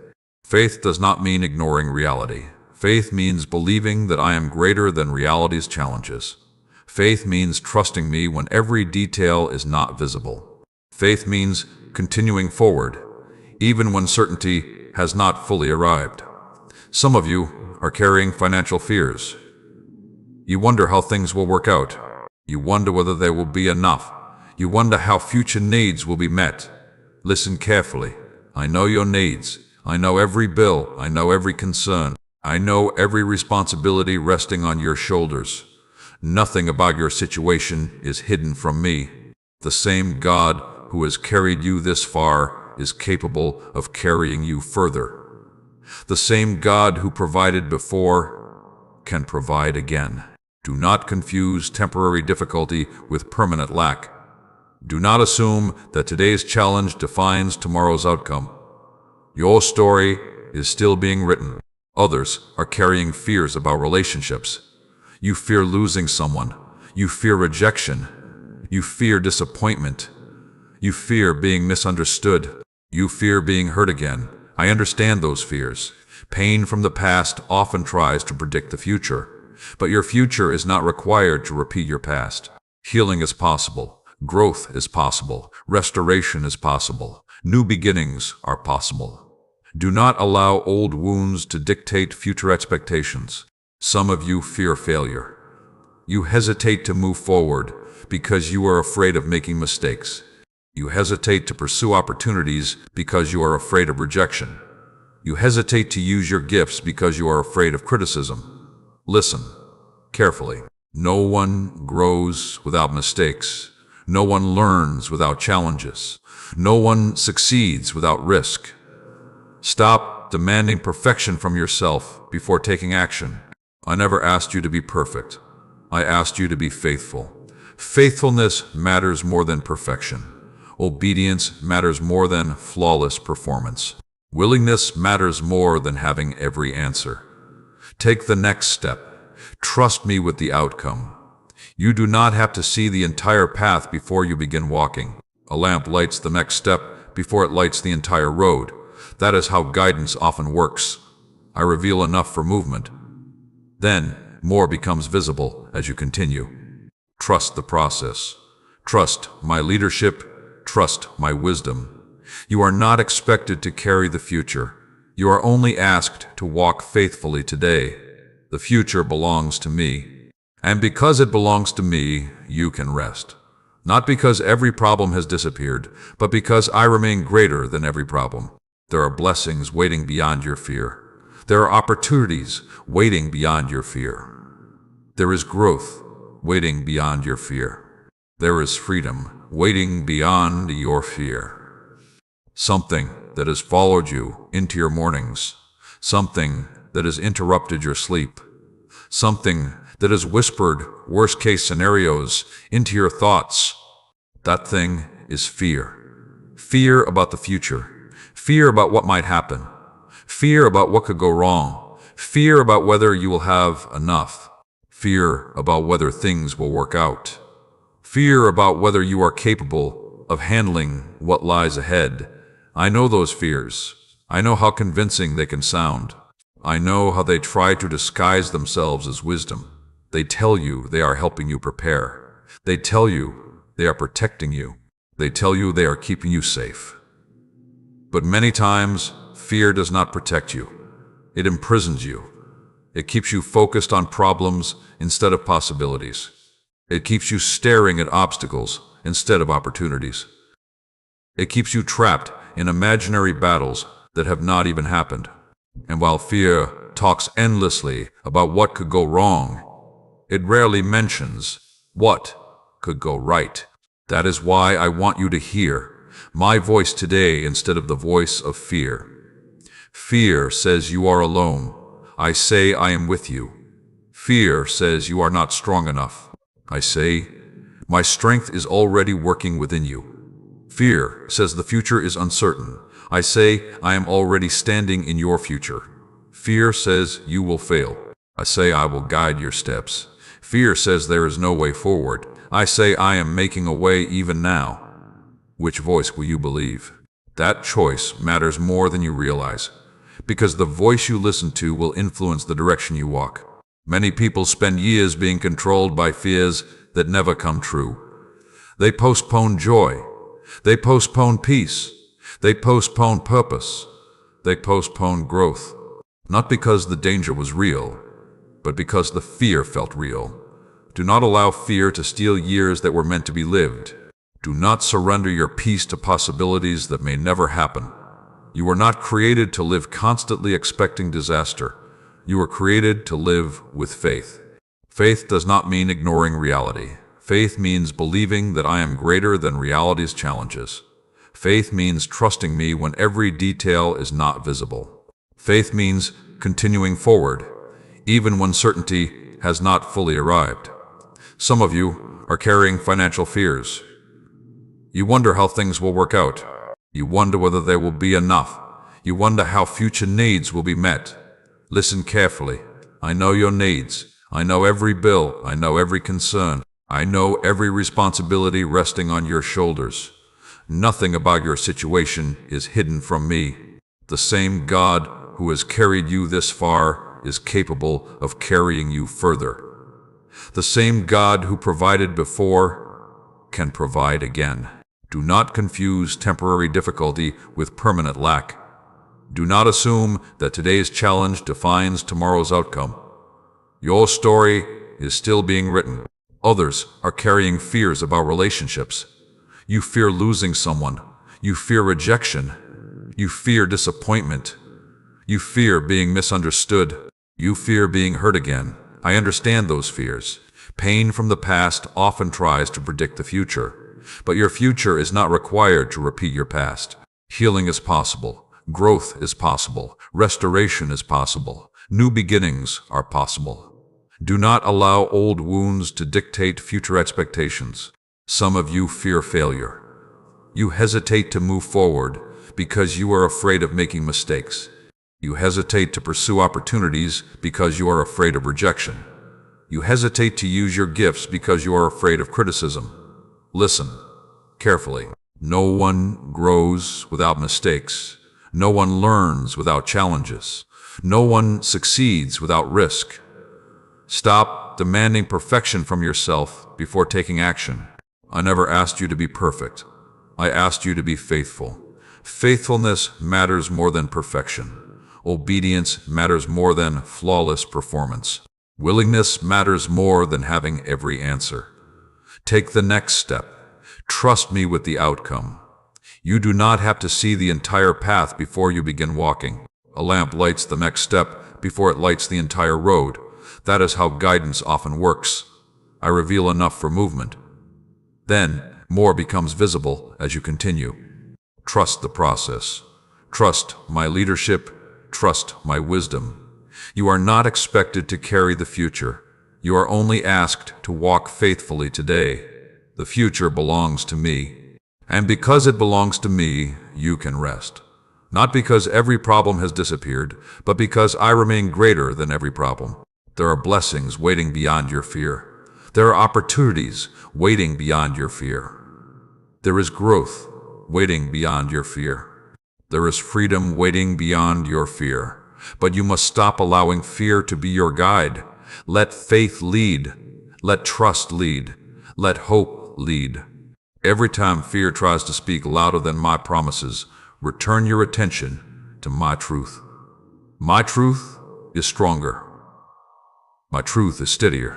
Faith does not mean ignoring reality. Faith means believing that I am greater than reality's challenges. Faith means trusting me when every detail is not visible. Faith means continuing forward, even when certainty has not fully arrived. Some of you are carrying financial fears. You wonder how things will work out. You wonder whether there will be enough. You wonder how future needs will be met. Listen carefully. I know your needs. I know every bill. I know every concern. I know every responsibility resting on your shoulders. Nothing about your situation is hidden from me. The same God who has carried you this far is capable of carrying you further. The same God who provided before can provide again. Do not confuse temporary difficulty with permanent lack. Do not assume that today's challenge defines tomorrow's outcome. Your story is still being written. Others are carrying fears about relationships. You fear losing someone. You fear rejection. You fear disappointment. You fear being misunderstood. You fear being hurt again. I understand those fears. Pain from the past often tries to predict the future. But your future is not required to repeat your past. Healing is possible. Growth is possible. Restoration is possible. New beginnings are possible. Do not allow old wounds to dictate future expectations. Some of you fear failure. You hesitate to move forward because you are afraid of making mistakes. You hesitate to pursue opportunities because you are afraid of rejection. You hesitate to use your gifts because you are afraid of criticism. Listen carefully. No one grows without mistakes. No one learns without challenges. No one succeeds without risk. Stop demanding perfection from yourself before taking action. I never asked you to be perfect. I asked you to be faithful. Faithfulness matters more than perfection. Obedience matters more than flawless performance. Willingness matters more than having every answer. Take the next step. Trust me with the outcome. You do not have to see the entire path before you begin walking. A lamp lights the next step before it lights the entire road. That is how guidance often works. I reveal enough for movement. Then, more becomes visible as you continue. Trust the process. Trust my leadership. Trust my wisdom. You are not expected to carry the future. You are only asked to walk faithfully today. The future belongs to me. And because it belongs to me, you can rest. Not because every problem has disappeared, but because I remain greater than every problem. There are blessings waiting beyond your fear. There are opportunities waiting beyond your fear. There is growth waiting beyond your fear. There is freedom waiting beyond your fear. Something that has followed you into your mornings. Something that has interrupted your sleep. Something that has whispered worst-case scenarios into your thoughts. That thing is fear. Fear about the future. Fear about what might happen. Fear about what could go wrong. Fear about whether you will have enough. Fear about whether things will work out. Fear about whether you are capable of handling what lies ahead. I know those fears. I know how convincing they can sound. I know how they try to disguise themselves as wisdom. They tell you they are helping you prepare. They tell you they are protecting you. They tell you they are keeping you safe. But many times, fear does not protect you. It imprisons you. It keeps you focused on problems instead of possibilities. It keeps you staring at obstacles instead of opportunities. It keeps you trapped in imaginary battles that have not even happened. And while fear talks endlessly about what could go wrong, it rarely mentions what could go right. That is why I want you to hear my voice today instead of the voice of fear. Fear says you are alone. I say I am with you. Fear says you are not strong enough. I say, my strength is already working within you. Fear says the future is uncertain. I say, I am already standing in your future. Fear says you will fail. I say, I will guide your steps. Fear says there is no way forward. I say, I am making a way even now. Which voice will you believe? That choice matters more than you realize, because the voice you listen to will influence the direction you walk. Many people spend years being controlled by fears that never come true. They postpone joy. They postpone peace. They postpone purpose. They postpone growth. Not because the danger was real, but because the fear felt real. Do not allow fear to steal years that were meant to be lived. Do not surrender your peace to possibilities that may never happen. You were not created to live constantly expecting disaster. You were created to live with faith. Faith does not mean ignoring reality. Faith means believing that I am greater than reality's challenges. Faith means trusting me when every detail is not visible. Faith means continuing forward, even when certainty has not fully arrived. Some of you are carrying financial fears. You wonder how things will work out. You wonder whether there will be enough. You wonder how future needs will be met. Listen carefully. I know your needs. I know every bill. I know every concern. I know every responsibility resting on your shoulders. Nothing about your situation is hidden from me. The same God who has carried you this far is capable of carrying you further. The same God who provided before can provide again. Do not confuse temporary difficulty with permanent lack. Do not assume that today's challenge defines tomorrow's outcome. Your story is still being written. Others are carrying fears about relationships. You fear losing someone. You fear rejection. You fear disappointment. You fear being misunderstood. You fear being hurt again. I understand those fears. Pain from the past often tries to predict the future. But your future is not required to repeat your past. Healing is possible. Growth is possible. Restoration is possible. New beginnings are possible. Do not allow old wounds to dictate future expectations. Some of you fear failure. You hesitate to move forward because you are afraid of making mistakes. You hesitate to pursue opportunities because you are afraid of rejection. You hesitate to use your gifts because you are afraid of criticism. Listen carefully. No one grows without mistakes. No one learns without challenges. No one succeeds without risk. Stop demanding perfection from yourself before taking action. I never asked you to be perfect. I asked you to be faithful. Faithfulness matters more than perfection. Obedience matters more than flawless performance. Willingness matters more than having every answer. Take the next step. Trust me with the outcome. You do not have to see the entire path before you begin walking. A lamp lights the next step before it lights the entire road. That is how guidance often works. I reveal enough for movement. Then, more becomes visible as you continue. Trust the process. Trust my leadership. Trust my wisdom. You are not expected to carry the future. You are only asked to walk faithfully today. The future belongs to me. And because it belongs to me, you can rest. Not because every problem has disappeared, but because I remain greater than every problem. There are blessings waiting beyond your fear. There are opportunities waiting beyond your fear. There is growth waiting beyond your fear. There is freedom waiting beyond your fear. But you must stop allowing fear to be your guide. Let faith lead. Let trust lead. Let hope lead. Every time fear tries to speak louder than my promises, return your attention to my truth. My truth is stronger. My truth is steadier.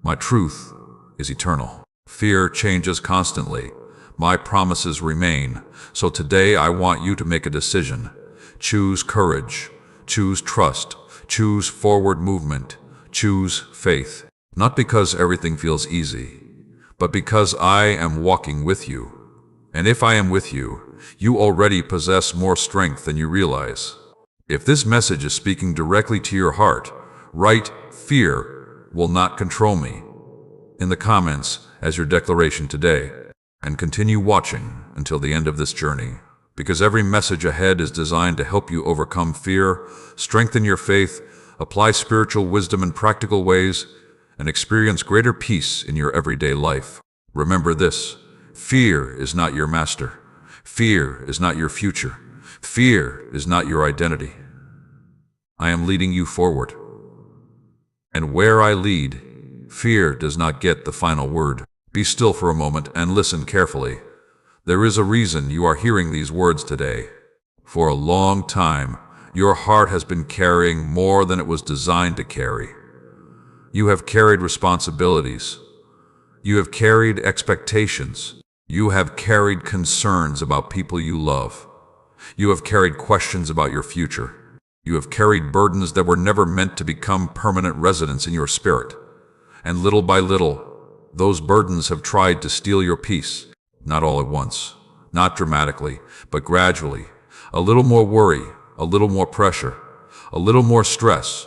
My truth is eternal. Fear changes constantly. My promises remain. So today I want you to make a decision. Choose courage. Choose trust. Choose forward movement. Choose faith. Not because everything feels easy, but because I am walking with you. And if I am with you, you already possess more strength than you realize. If this message is speaking directly to your heart, write "Fear will not control me" in the comments as your declaration today, and continue watching until the end of this journey, because every message ahead is designed to help you overcome fear, strengthen your faith, apply spiritual wisdom in practical ways, and experience greater peace in your everyday life. Remember this: fear is not your master. Fear is not your future. Fear is not your identity. I am leading you forward. And where I lead, fear does not get the final word. Be still for a moment and listen carefully. There is a reason you are hearing these words today. For a long time, your heart has been carrying more than it was designed to carry. You have carried responsibilities. You have carried expectations. You have carried concerns about people you love. You have carried questions about your future. You have carried burdens that were never meant to become permanent residents in your spirit. And little by little, those burdens have tried to steal your peace. Not all at once, not dramatically, but gradually. A little more worry, a little more pressure, a little more stress,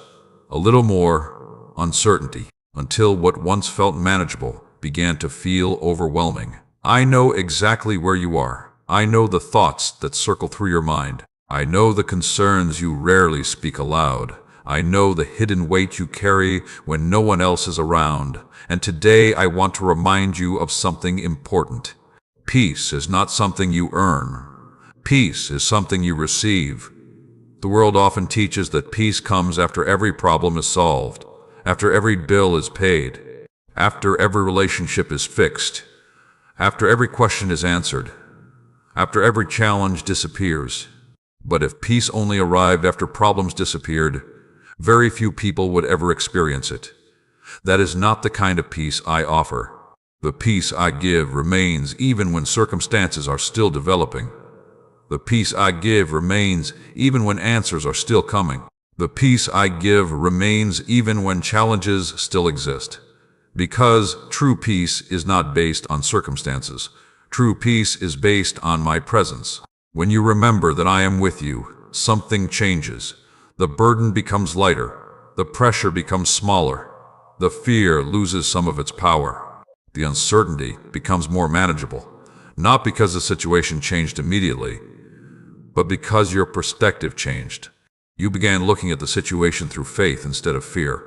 a little more uncertainty, until what once felt manageable began to feel overwhelming. I know exactly where you are. I know the thoughts that circle through your mind. I know the concerns you rarely speak aloud. I know the hidden weight you carry when no one else is around, and today I want to remind you of something important. Peace is not something you earn. Peace is something you receive. The world often teaches that peace comes after every problem is solved, after every bill is paid, after every relationship is fixed, after every question is answered, after every challenge disappears. But if peace only arrived after problems disappeared, very few people would ever experience it. That is not the kind of peace I offer. The peace I give remains even when circumstances are still developing. The peace I give remains even when answers are still coming. The peace I give remains even when challenges still exist. Because true peace is not based on circumstances. True peace is based on my presence. When you remember that I am with you, something changes. The burden becomes lighter. The pressure becomes smaller. The fear loses some of its power. The uncertainty becomes more manageable. Not because the situation changed immediately, but because your perspective changed. You began looking at the situation through faith instead of fear.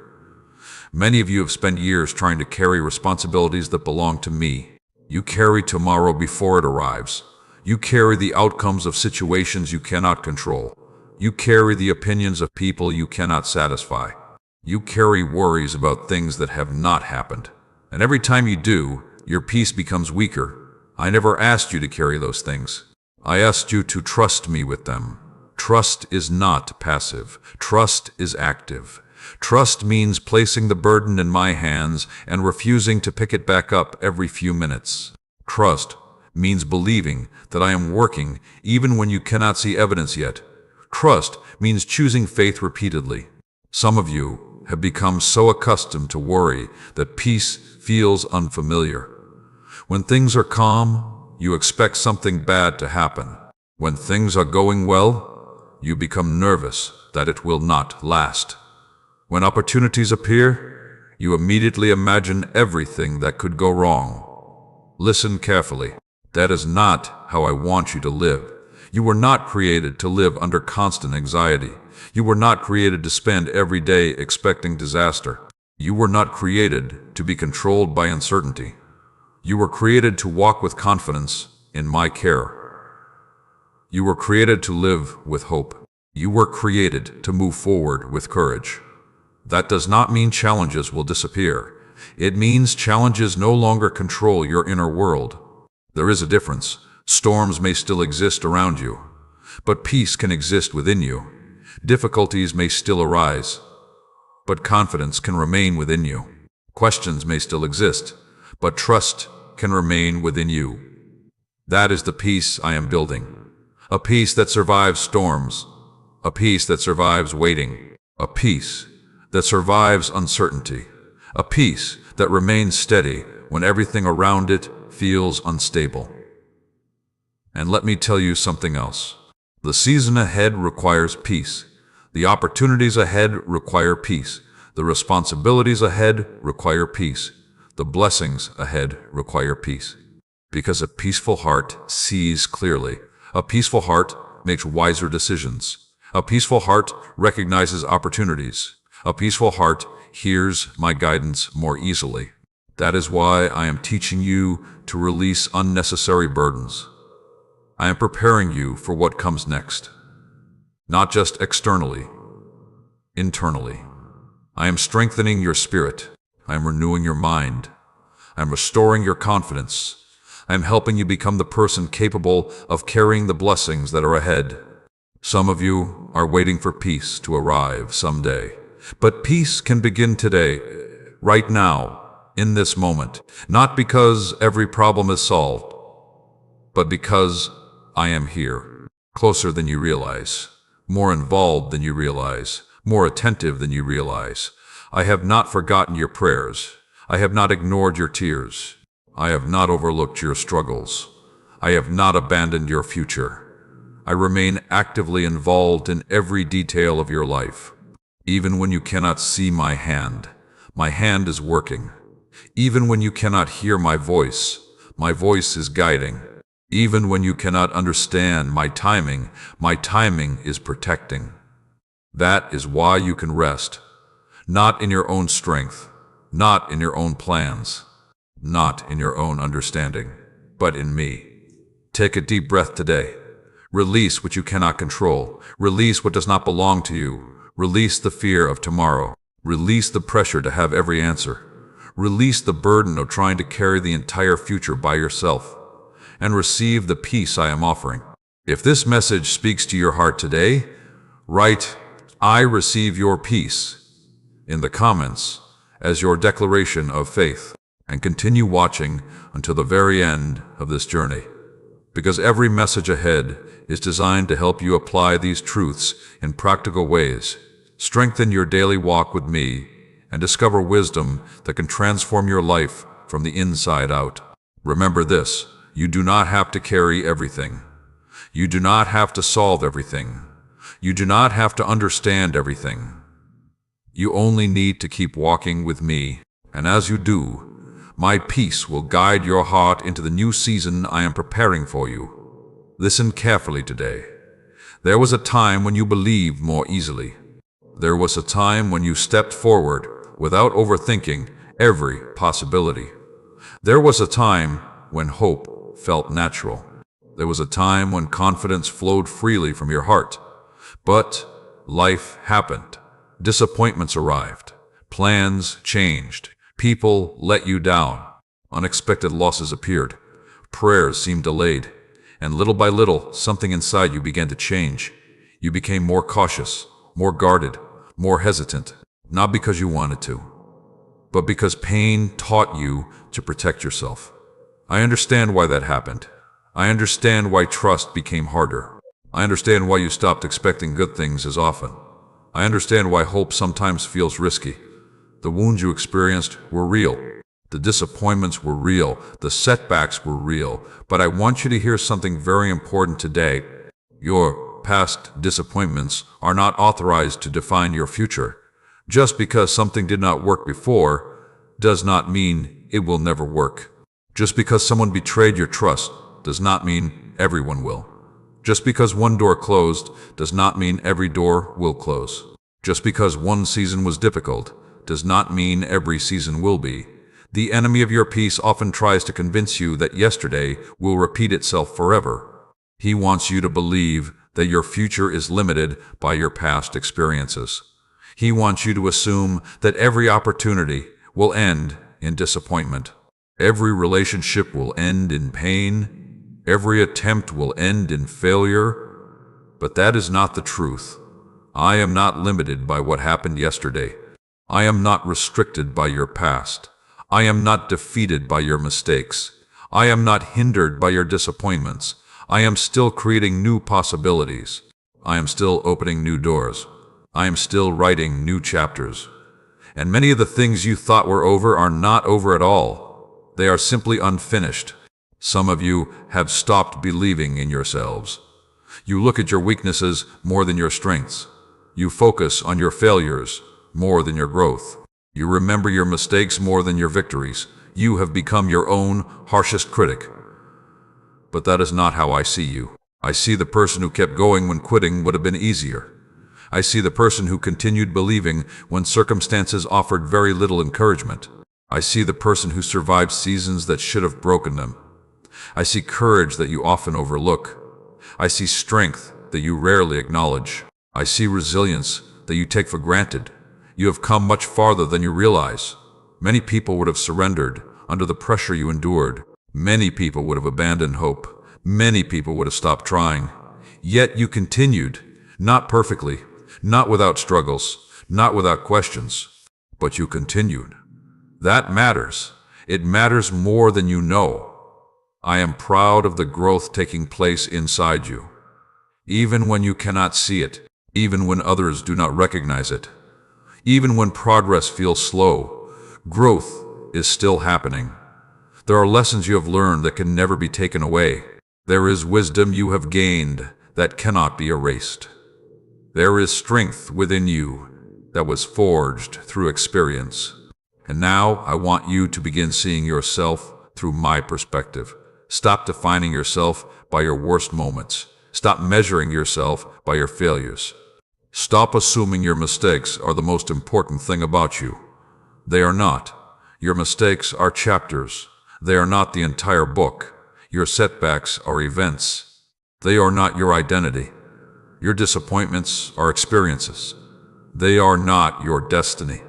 Many of you have spent years trying to carry responsibilities that belong to me. You carry tomorrow before it arrives. You carry the outcomes of situations you cannot control. You carry the opinions of people you cannot satisfy. You carry worries about things that have not happened. And every time you do, your peace becomes weaker. I never asked you to carry those things. I asked you to trust me with them. Trust is not passive. Trust is active. Trust means placing the burden in my hands and refusing to pick it back up every few minutes. Trust means believing that I am working even when you cannot see evidence yet. Trust means choosing faith repeatedly. Some of you have become so accustomed to worry that peace feels unfamiliar. When things are calm, you expect something bad to happen. When things are going well, you become nervous that it will not last. When opportunities appear, you immediately imagine everything that could go wrong. Listen carefully. That is not how I want you to live. You were not created to live under constant anxiety. You were not created to spend every day expecting disaster. You were not created to be controlled by uncertainty. You were created to walk with confidence in my care. You were created to live with hope. You were created to move forward with courage. That does not mean challenges will disappear. It means challenges no longer control your inner world. There is a difference. Storms may still exist around you, but peace can exist within you. Difficulties may still arise, but confidence can remain within you. Questions may still exist, but trust can remain within you. That is the peace I am building. A peace that survives storms. A peace that survives waiting. A peace that survives uncertainty. A peace that remains steady when everything around it feels unstable. And let me tell you something else. The season ahead requires peace. The opportunities ahead require peace. The responsibilities ahead require peace. The blessings ahead require peace. Because a peaceful heart sees clearly. A peaceful heart makes wiser decisions. A peaceful heart recognizes opportunities. A peaceful heart hears my guidance more easily. That is why I am teaching you to release unnecessary burdens. I am preparing you for what comes next. Not just externally, internally. I am strengthening your spirit. I am renewing your mind. I am restoring your confidence. I am helping you become the person capable of carrying the blessings that are ahead. Some of you are waiting for peace to arrive someday. But peace can begin today, right now, in this moment. Not because every problem is solved, but because I am here, closer than you realize, more involved than you realize, more attentive than you realize. I have not forgotten your prayers. I have not ignored your tears. I have not overlooked your struggles. I have not abandoned your future. I remain actively involved in every detail of your life. Even when you cannot see my hand is working. Even when you cannot hear my voice is guiding. Even when you cannot understand my timing is protecting. That is why you can rest. Not in your own strength, not in your own plans, not in your own understanding, but in me. Take a deep breath today. Release what you cannot control. Release what does not belong to you. Release the fear of tomorrow. Release the pressure to have every answer. Release the burden of trying to carry the entire future by yourself. And receive the peace I am offering. If this message speaks to your heart today, write, "I receive your peace," in the comments as your declaration of faith, and continue watching until the very end of this journey. Because every message ahead is designed to help you apply these truths in practical ways, strengthen your daily walk with me, and discover wisdom that can transform your life from the inside out. Remember this, you do not have to carry everything. You do not have to solve everything. You do not have to understand everything. You only need to keep walking with me, and as you do, my peace will guide your heart into the new season I am preparing for you. Listen carefully today. There was a time when you believed more easily. There was a time when you stepped forward without overthinking every possibility. There was a time when hope felt natural. There was a time when confidence flowed freely from your heart. But life happened. Disappointments arrived. Plans changed. People let you down. Unexpected losses appeared. Prayers seemed delayed. And little by little, something inside you began to change. You became more cautious, more guarded, more hesitant. Not because you wanted to, but because pain taught you to protect yourself. I understand why that happened. I understand why trust became harder. I understand why you stopped expecting good things as often. I understand why hope sometimes feels risky. The wounds you experienced were real. The disappointments were real. The setbacks were real. But I want you to hear something very important today. Your past disappointments are not authorized to define your future. Just because something did not work before does not mean it will never work. Just because someone betrayed your trust does not mean everyone will. Just because one door closed does not mean every door will close. Just because one season was difficult does not mean every season will be. The enemy of your peace often tries to convince you that yesterday will repeat itself forever. He wants you to believe that your future is limited by your past experiences. He wants you to assume that every opportunity will end in disappointment. Every relationship will end in pain. Every attempt will end in failure. But that is not the truth. I am not limited by what happened yesterday. I am not restricted by your past. I am not defeated by your mistakes. I am not hindered by your disappointments. I am still creating new possibilities. I am still opening new doors. I am still writing new chapters. And many of the things you thought were over are not over at all. They are simply unfinished. Some of you have stopped believing in yourselves. You look at your weaknesses more than your strengths. You focus on your failures more than your growth. You remember your mistakes more than your victories. You have become your own harshest critic. But that is not how I see you. I see the person who kept going when quitting would have been easier. I see the person who continued believing when circumstances offered very little encouragement. I see the person who survived seasons that should have broken them. I see courage that you often overlook. I see strength that you rarely acknowledge. I see resilience that you take for granted. You have come much farther than you realize. Many people would have surrendered under the pressure you endured. Many people would have abandoned hope. Many people would have stopped trying. Yet you continued, not perfectly, not without struggles, not without questions, but you continued. That matters. It matters more than you know. I am proud of the growth taking place inside you. Even when you cannot see it, even when others do not recognize it, even when progress feels slow, growth is still happening. There are lessons you have learned that can never be taken away. There is wisdom you have gained that cannot be erased. There is strength within you that was forged through experience. And now I want you to begin seeing yourself through my perspective. Stop defining yourself by your worst moments. Stop measuring yourself by your failures. Stop assuming your mistakes are the most important thing about you. They are not. Your mistakes are chapters. They are not the entire book. Your setbacks are events. They are not your identity. Your disappointments are experiences. They are not your destiny.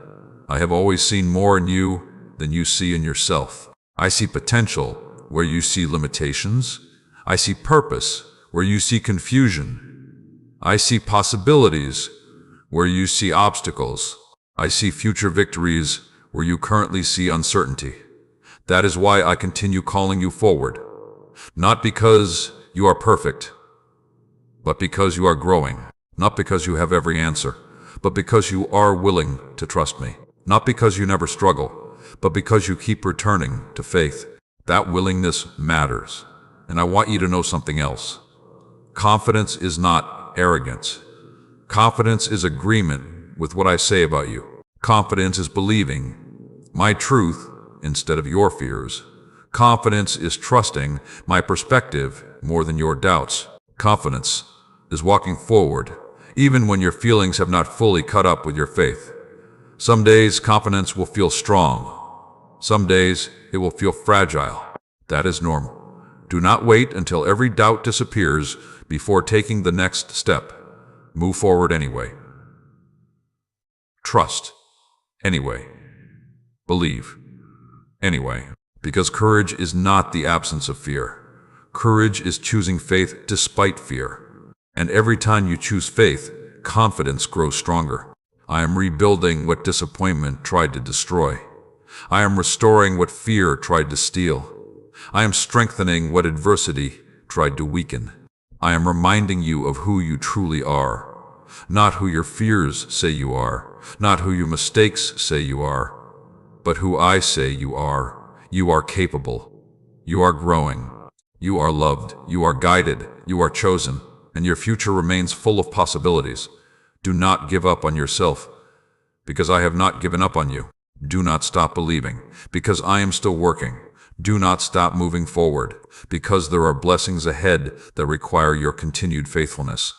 I have always seen more in you than you see in yourself. I see potential where you see limitations. I see purpose where you see confusion. I see possibilities where you see obstacles. I see future victories where you currently see uncertainty. That is why I continue calling you forward. Not because you are perfect, but because you are growing. Not because you have every answer, but because you are willing to trust me. Not because you never struggle, but because you keep returning to faith. That willingness matters. And I want you to know something else. Confidence is not arrogance. Confidence is agreement with what I say about you. Confidence is believing my truth instead of your fears. Confidence is trusting my perspective more than your doubts. Confidence is walking forward, even when your feelings have not fully caught up with your faith. Some days confidence will feel strong. Some days it will feel fragile. That is normal. Do not wait until every doubt disappears before taking the next step. Move forward anyway. Trust anyway. Believe anyway. Because courage is not the absence of fear. Courage is choosing faith despite fear. And every time you choose faith, confidence grows stronger. I am rebuilding what disappointment tried to destroy. I am restoring what fear tried to steal. I am strengthening what adversity tried to weaken. I am reminding you of who you truly are, not who your fears say you are, not who your mistakes say you are, but who I say you are. You are capable. You are growing. You are loved. You are guided. You are chosen. And your future remains full of possibilities. Do not give up on yourself, because I have not given up on you. Do not stop believing, because I am still working. Do not stop moving forward, because there are blessings ahead that require your continued faithfulness.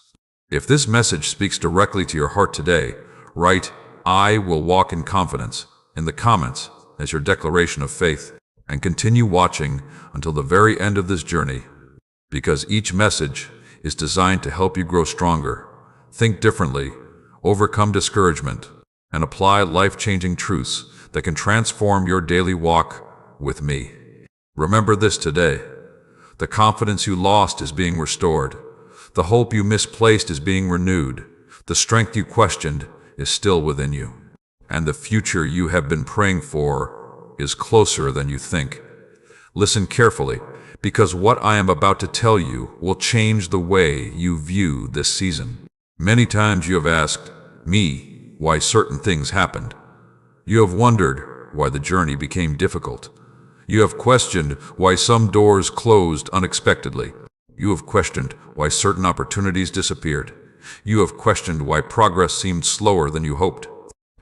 If this message speaks directly to your heart today, write, "I will walk in confidence," in the comments as your declaration of faith, and continue watching until the very end of this journey, because each message is designed to help you grow stronger, think differently, overcome discouragement, and apply life-changing truths that can transform your daily walk with me. Remember this today. The confidence you lost is being restored. The hope you misplaced is being renewed. The strength you questioned is still within you. And the future you have been praying for is closer than you think. Listen carefully, because what I am about to tell you will change the way you view this season. Many times you have asked me why certain things happened. You have wondered why the journey became difficult. You have questioned why some doors closed unexpectedly. You have questioned why certain opportunities disappeared. You have questioned why progress seemed slower than you hoped.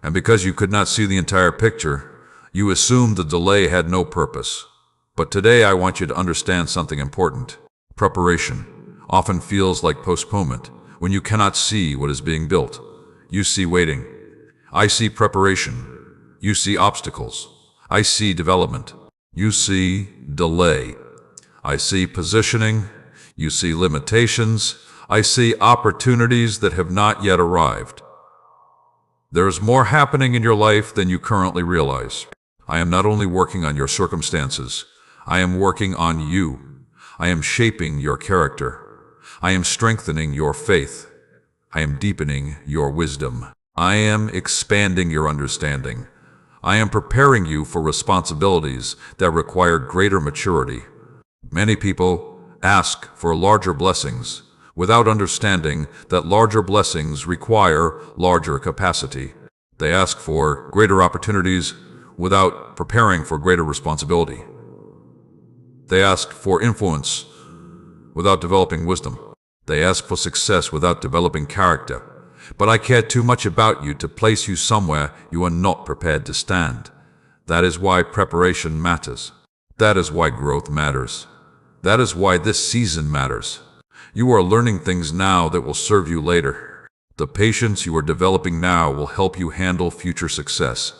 And because you could not see the entire picture, you assumed the delay had no purpose. But today I want you to understand something important. Preparation often feels like postponement when you cannot see what is being built. You see waiting. I see preparation. You see obstacles. I see development. You see delay. I see positioning. You see limitations. I see opportunities that have not yet arrived. There is more happening in your life than you currently realize. I am not only working on your circumstances, I am working on you. I am shaping your character. I am strengthening your faith. I am deepening your wisdom. I am expanding your understanding. I am preparing you for responsibilities that require greater maturity. Many people ask for larger blessings without understanding that larger blessings require larger capacity. They ask for greater opportunities without preparing for greater responsibility. They ask for influence without developing wisdom. They ask for success without developing character. But I care too much about you to place you somewhere you are not prepared to stand. That is why preparation matters. That is why growth matters. That is why this season matters. You are learning things now that will serve you later. The patience you are developing now will help you handle future success.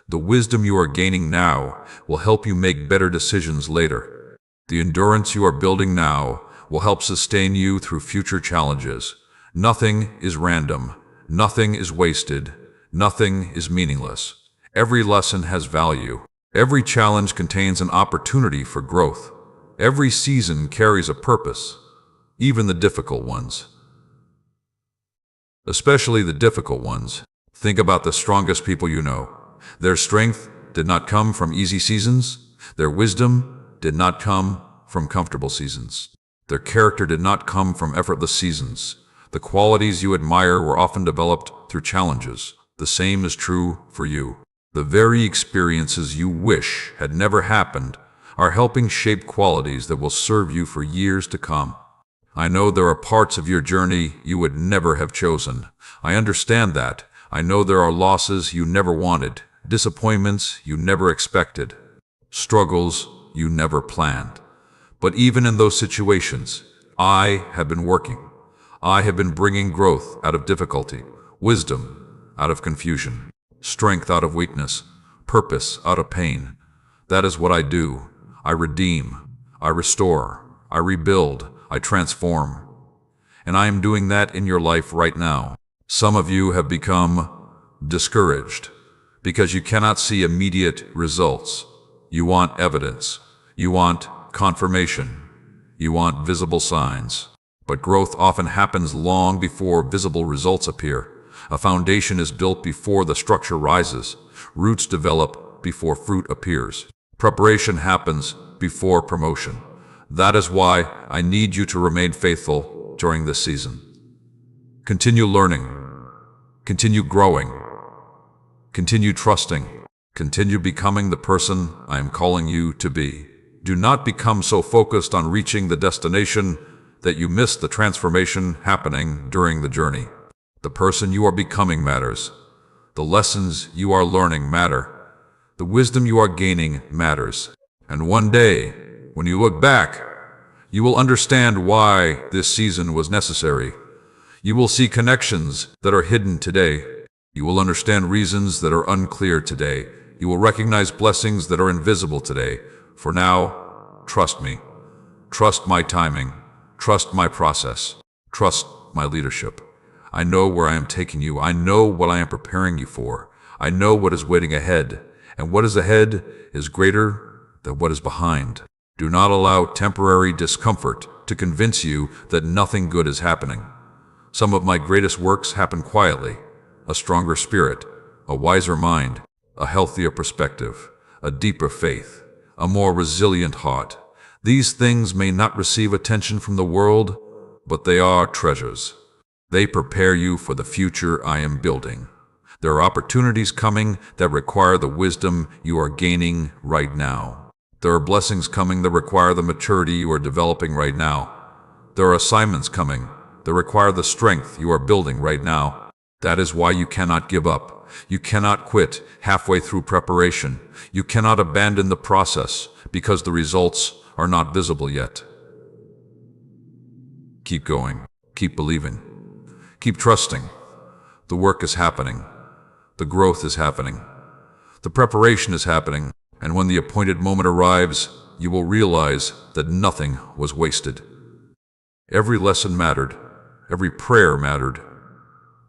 The wisdom you are gaining now will help you make better decisions later. The endurance you are building now will help sustain you through future challenges. Nothing is random. Nothing is wasted. Nothing is meaningless. Every lesson has value. Every challenge contains an opportunity for growth. Every season carries a purpose, even the difficult ones. Especially the difficult ones. Think about the strongest people you know. Their strength did not come from easy seasons. Their wisdom did not come from comfortable seasons. Their character did not come from effortless seasons. The qualities you admire were often developed through challenges. The same is true for you. The very experiences you wish had never happened are helping shape qualities that will serve you for years to come. I know there are parts of your journey you would never have chosen. I understand that. I know there are losses you never wanted, disappointments you never expected, struggles you never planned. But even in those situations, I have been working. I have been bringing growth out of difficulty, wisdom out of confusion, strength out of weakness, purpose out of pain. That is what I do. I redeem, I restore, I rebuild, I transform. And I am doing that in your life right now. Some of you have become discouraged because you cannot see immediate results. You want evidence. You want confirmation. You want visible signs. But growth often happens long before visible results appear. A foundation is built before the structure rises. Roots develop before fruit appears. Preparation happens before promotion. That is why I need you to remain faithful during this season. Continue learning. Continue growing. Continue trusting. Continue becoming the person I am calling you to be. Do not become so focused on reaching the destination that you miss the transformation happening during the journey. The person you are becoming matters. The lessons you are learning matter. The wisdom you are gaining matters. And one day, when you look back, you will understand why this season was necessary. You will see connections that are hidden today. You will understand reasons that are unclear today. You will recognize blessings that are invisible today. For now, trust me. Trust my timing. Trust my process. Trust my leadership. I know where I am taking you. I know what I am preparing you for. I know what is waiting ahead. And what is ahead is greater than what is behind. Do not allow temporary discomfort to convince you that nothing good is happening. Some of my greatest works happen quietly. A stronger spirit, a wiser mind, a healthier perspective, a deeper faith, a more resilient heart. These things may not receive attention from the world, but they are treasures. They prepare you for the future I am building. There are opportunities coming that require the wisdom you are gaining right now. There are blessings coming that require the maturity you are developing right now. There are assignments coming that require the strength you are building right now. That is why you cannot give up. You cannot quit halfway through preparation. You cannot abandon the process because the results are not visible yet. Keep going. Keep believing. Keep trusting. The work is happening. The growth is happening. The preparation is happening. And when the appointed moment arrives, you will realize that nothing was wasted. Every lesson mattered. Every prayer mattered.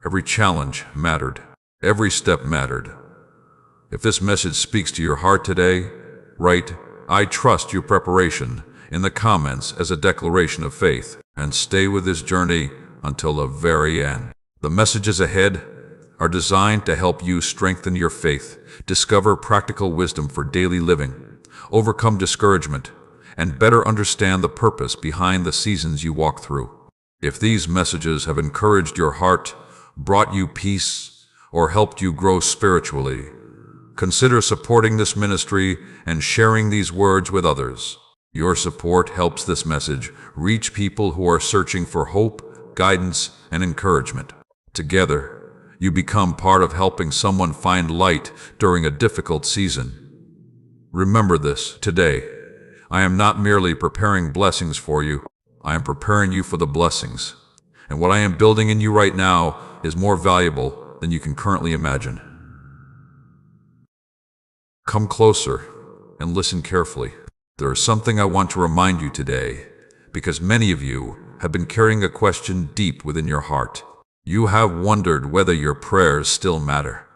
Every challenge mattered. Every step mattered. If this message speaks to your heart today, write, "I trust your preparation," in the comments as a declaration of faith, and stay with this journey until the very end. The messages ahead are designed to help you strengthen your faith, discover practical wisdom for daily living, overcome discouragement, and better understand the purpose behind the seasons you walk through. If these messages have encouraged your heart, brought you peace, or helped you grow spiritually, consider supporting this ministry and sharing these words with others. Your support helps this message reach people who are searching for hope, guidance, and encouragement. Together, you become part of helping someone find light during a difficult season. Remember this today. I am not merely preparing blessings for you. I am preparing you for the blessings. And what I am building in you right now is more valuable than you can currently imagine. Come closer and listen carefully. There is something I want to remind you today, because many of you have been carrying a question deep within your heart. You have wondered whether your prayers still matter.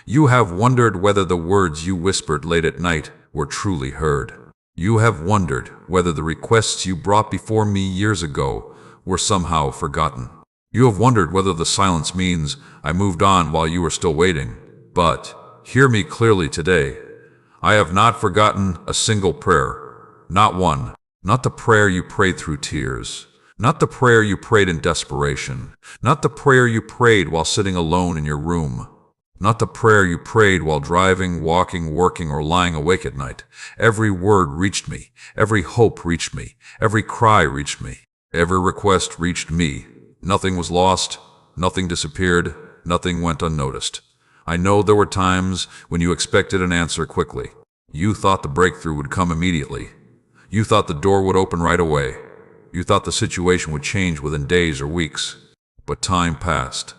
You have wondered whether the words you whispered late at night were truly heard. You have wondered whether the requests you brought before me years ago were somehow forgotten. You have wondered whether the silence means I moved on while you were still waiting. But hear me clearly today. I have not forgotten a single prayer. Not one. Not the prayer you prayed through tears. Not the prayer you prayed in desperation. Not the prayer you prayed while sitting alone in your room. Not the prayer you prayed while driving, walking, working, or lying awake at night. Every word reached me. Every hope reached me. Every cry reached me. Every request reached me. Nothing was lost. Nothing disappeared. Nothing went unnoticed. I know there were times when you expected an answer quickly. You thought the breakthrough would come immediately. You thought the door would open right away. You thought the situation would change within days or weeks. But time passed.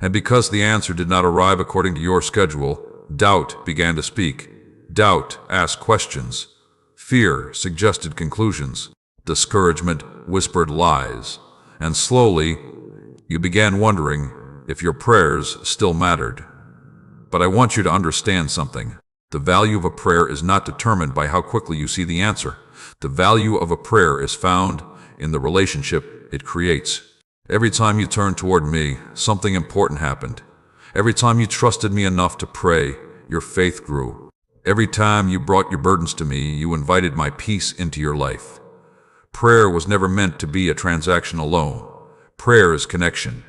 And because the answer did not arrive according to your schedule, doubt began to speak. Doubt asked questions. Fear suggested conclusions. Discouragement whispered lies. And slowly, you began wondering if your prayers still mattered. But I want you to understand something. The value of a prayer is not determined by how quickly you see the answer. The value of a prayer is found in the relationship it creates. Every time you turned toward me, something important happened. Every time you trusted me enough to pray, your faith grew. Every time you brought your burdens to me, you invited my peace into your life. Prayer was never meant to be a transaction alone. Prayer is connection.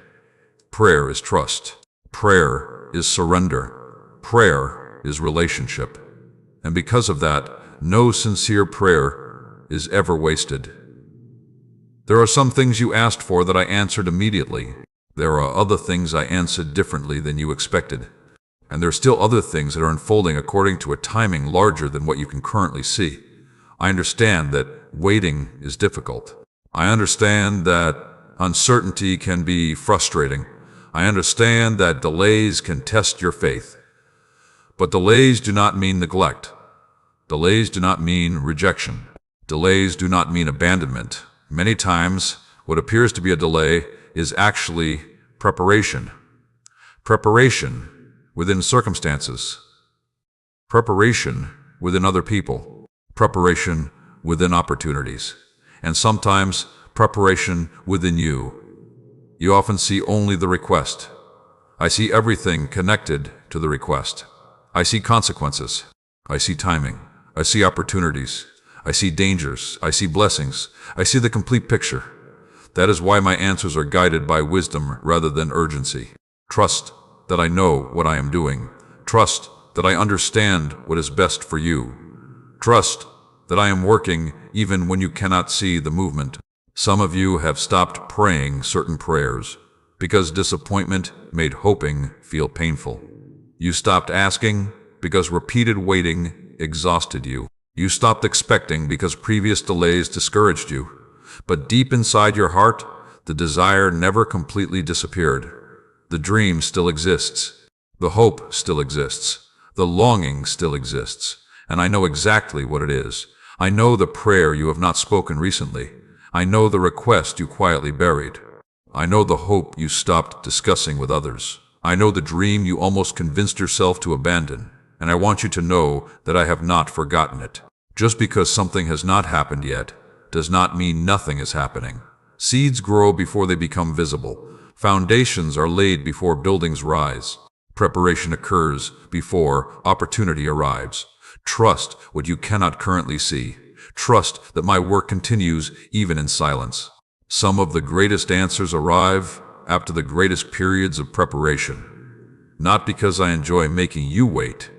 Prayer is trust. Prayer is surrender. Prayer is relationship. And because of that, no sincere prayer is ever wasted. There are some things you asked for that I answered immediately. There are other things I answered differently than you expected. And there are still other things that are unfolding according to a timing larger than what you can currently see. I understand that waiting is difficult. I understand that uncertainty can be frustrating. I understand that delays can test your faith. But delays do not mean neglect. Delays do not mean rejection. Delays do not mean abandonment. Many times, what appears to be a delay is actually preparation. Preparation within circumstances. Preparation within other people. Preparation within opportunities. And sometimes, preparation within you. You often see only the request. I see everything connected to the request. I see consequences. I see timing. I see opportunities. I see dangers. I see blessings. I see the complete picture. That is why my answers are guided by wisdom rather than urgency. Trust that I know what I am doing. Trust that I understand what is best for you. Trust that I am working even when you cannot see the movement. Some of you have stopped praying certain prayers because disappointment made hoping feel painful. You stopped asking because repeated waiting exhausted you. You stopped expecting because previous delays discouraged you. But deep inside your heart, the desire never completely disappeared. The dream still exists. The hope still exists. The longing still exists. And I know exactly what it is. I know the prayer you have not spoken recently. I know the request you quietly buried. I know the hope you stopped discussing with others. I know the dream you almost convinced yourself to abandon. And I want you to know that I have not forgotten it. Just because something has not happened yet does not mean nothing is happening. Seeds grow before they become visible. Foundations are laid before buildings rise. Preparation occurs before opportunity arrives. Trust what you cannot currently see. Trust that my work continues even in silence. Some of the greatest answers arrive after the greatest periods of preparation. Not because I enjoy making you wait,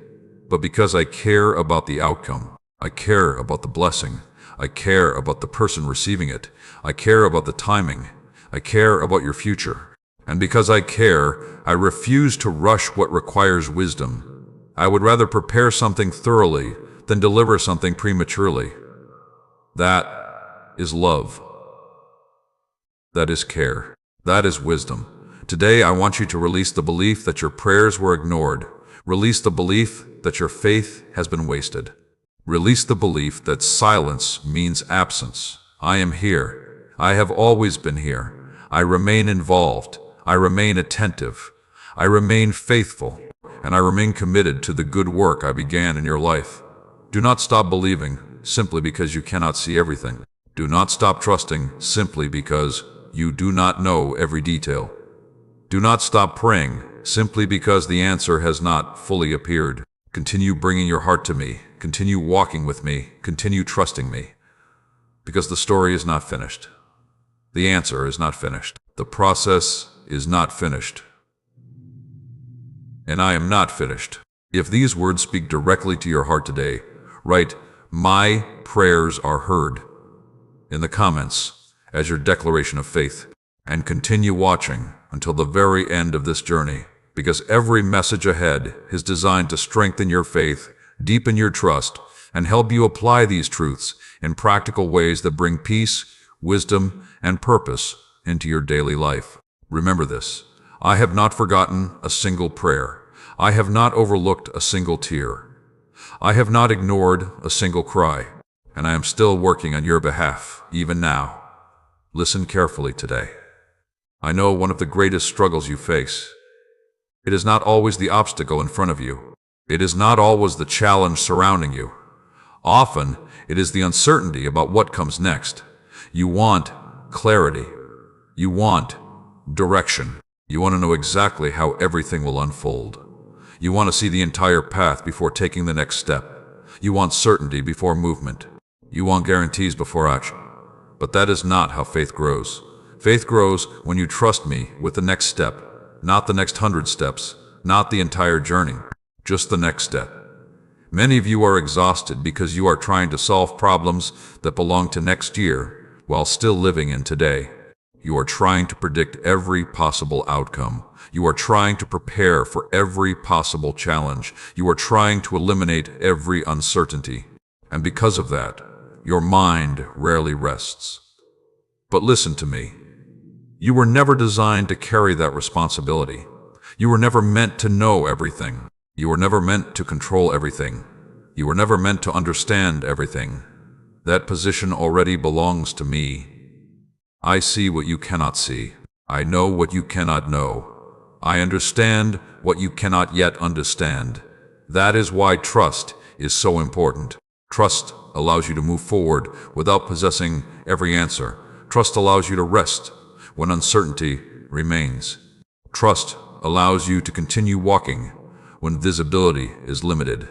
but because I care about the outcome. I care about the blessing. I care about the person receiving it. I care about the timing. I care about your future. And because I care, I refuse to rush what requires wisdom. I would rather prepare something thoroughly than deliver something prematurely. That is love. That is care. That is wisdom. Today, I want you to release the belief that your prayers were ignored. Release the belief that your faith has been wasted. Release the belief that silence means absence. I am here. I have always been here. I remain involved. I remain attentive. I remain faithful. And I remain committed to the good work I began in your life. Do not stop believing simply because you cannot see everything. Do not stop trusting simply because you do not know every detail. Do not stop praying simply because the answer has not fully appeared. Continue bringing your heart to me. Continue walking with me. Continue trusting me. Because the story is not finished. The answer is not finished. The process is not finished. And I am not finished. If these words speak directly to your heart today, write, "My prayers are heard," in the comments as your declaration of faith, and continue watching until the very end of this journey, because every message ahead is designed to strengthen your faith, deepen your trust, and help you apply these truths in practical ways that bring peace, wisdom, and purpose into your daily life. Remember this: I have not forgotten a single prayer. I have not overlooked a single tear. I have not ignored a single cry, and I am still working on your behalf, even now. Listen carefully today. I know one of the greatest struggles you face. It is not always the obstacle in front of you. It is not always the challenge surrounding you. Often, it is the uncertainty about what comes next. You want clarity. You want direction. You want to know exactly how everything will unfold. You want to see the entire path before taking the next step. You want certainty before movement. You want guarantees before action. But that is not how faith grows. Faith grows when you trust me with the next step, not the next 100 steps, not the entire journey, just the next step. Many of you are exhausted because you are trying to solve problems that belong to next year while still living in today. You are trying to predict every possible outcome. You are trying to prepare for every possible challenge. You are trying to eliminate every uncertainty. And because of that, your mind rarely rests. But listen to me. You were never designed to carry that responsibility. You were never meant to know everything. You were never meant to control everything. You were never meant to understand everything. That position already belongs to me. I see what you cannot see. I know what you cannot know. I understand what you cannot yet understand. That is why trust is so important. Trust allows you to move forward without possessing every answer. Trust allows you to rest when uncertainty remains. Trust allows you to continue walking when visibility is limited.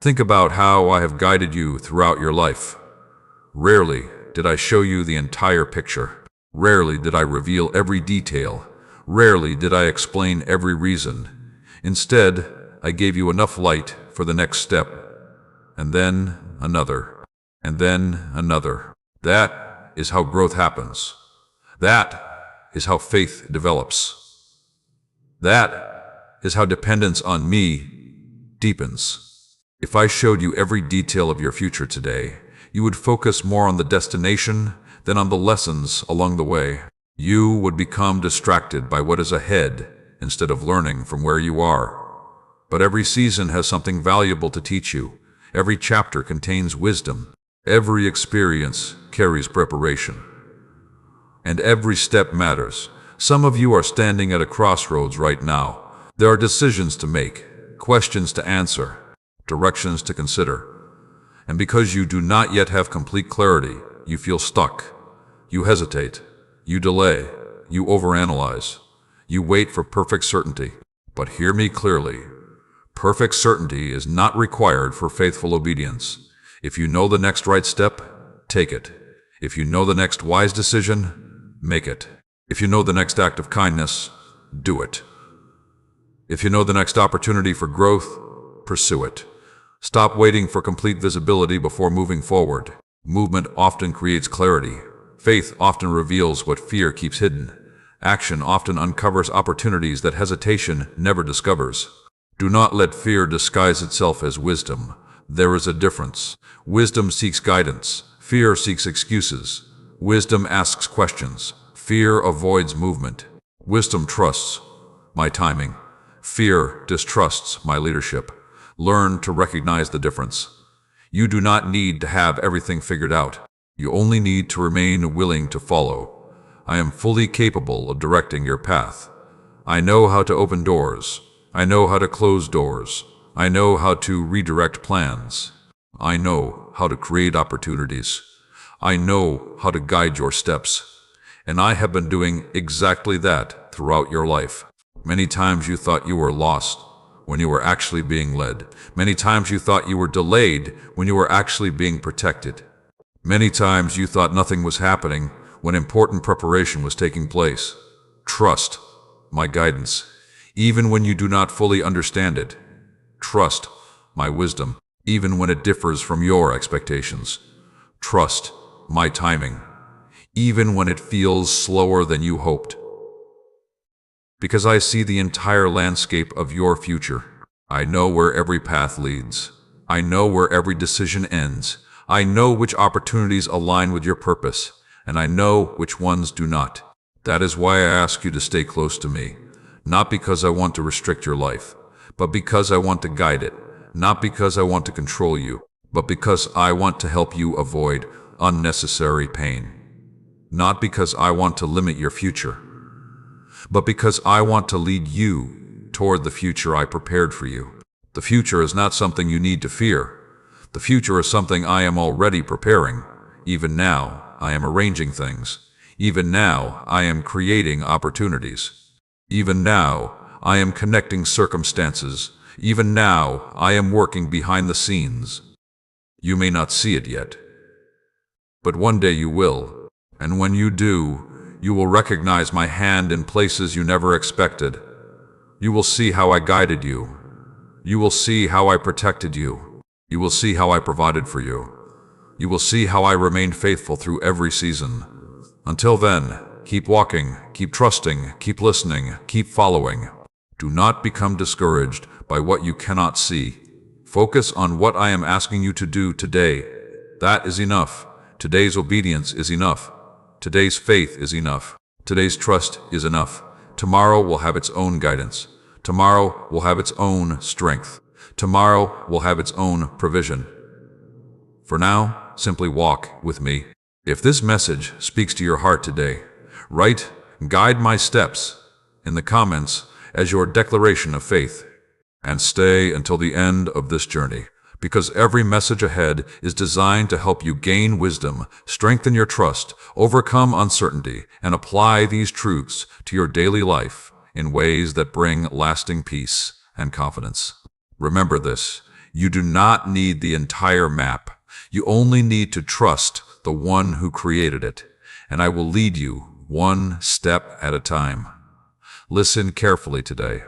Think about how I have guided you throughout your life. Rarely did I show you the entire picture. Rarely did I reveal every detail. Rarely did I explain every reason. Instead, I gave you enough light for the next step, and then another, and then another. That is how growth happens. That is how faith develops. That is how dependence on me deepens. If I showed you every detail of your future today, you would focus more on the destination than on the lessons along the way. You would become distracted by what is ahead instead of learning from where you are. But every season has something valuable to teach you. Every chapter contains wisdom. Every experience carries preparation. And every step matters. Some of you are standing at a crossroads right now. There are decisions to make, questions to answer, directions to consider. And because you do not yet have complete clarity, you feel stuck. You hesitate. You delay. You overanalyze. You wait for perfect certainty. But hear me clearly. Perfect certainty is not required for faithful obedience. If you know the next right step, take it. If you know the next wise decision, make it. If you know the next act of kindness, do it. If you know the next opportunity for growth, pursue it. Stop waiting for complete visibility before moving forward. Movement often creates clarity. Faith often reveals what fear keeps hidden. Action often uncovers opportunities that hesitation never discovers. Do not let fear disguise itself as wisdom. There is a difference. Wisdom seeks guidance. Fear seeks excuses. Wisdom asks questions. Fear avoids movement. Wisdom trusts my timing. Fear distrusts my leadership. Learn to recognize the difference. You do not need to have everything figured out. You only need to remain willing to follow. I am fully capable of directing your path. I know how to open doors. I know how to close doors. I know how to redirect plans. I know how to create opportunities. I know how to guide your steps. And I have been doing exactly that throughout your life. Many times you thought you were lost when you were actually being led. Many times you thought you were delayed when you were actually being protected. Many times you thought nothing was happening when important preparation was taking place. Trust my guidance, even when you do not fully understand it. Trust my wisdom, even when it differs from your expectations. Trust my timing, even when it feels slower than you hoped. Because I see the entire landscape of your future. I know where every path leads. I know where every decision ends. I know which opportunities align with your purpose, and I know which ones do not. That is why I ask you to stay close to me, not because I want to restrict your life, but because I want to guide it, not because I want to control you, but because I want to help you avoid unnecessary pain. Not because I want to limit your future, but because I want to lead you toward the future I prepared for you. The future is not something you need to fear. The future is something I am already preparing. Even now, I am arranging things. Even now, I am creating opportunities. Even now, I am connecting circumstances. Even now, I am working behind the scenes. You may not see it yet, but one day you will. And when you do, you will recognize my hand in places you never expected. You will see how I guided you. You will see how I protected you. You will see how I provided for you. You will see how I remained faithful through every season. Until then, keep walking, keep trusting, keep listening, keep following. Do not become discouraged by what you cannot see. Focus on what I am asking you to do today. That is enough. Today's obedience is enough. Today's faith is enough. Today's trust is enough. Tomorrow will have its own guidance. Tomorrow will have its own strength. Tomorrow will have its own provision. For now, simply walk with me. If this message speaks to your heart today, write "Guide my steps" in the comments as your declaration of faith. And stay until the end of this journey, because every message ahead is designed to help you gain wisdom, strengthen your trust, overcome uncertainty, and apply these truths to your daily life in ways that bring lasting peace and confidence. Remember this: you do not need the entire map. You only need to trust the one who created it, and I will lead you one step at a time. Listen carefully today.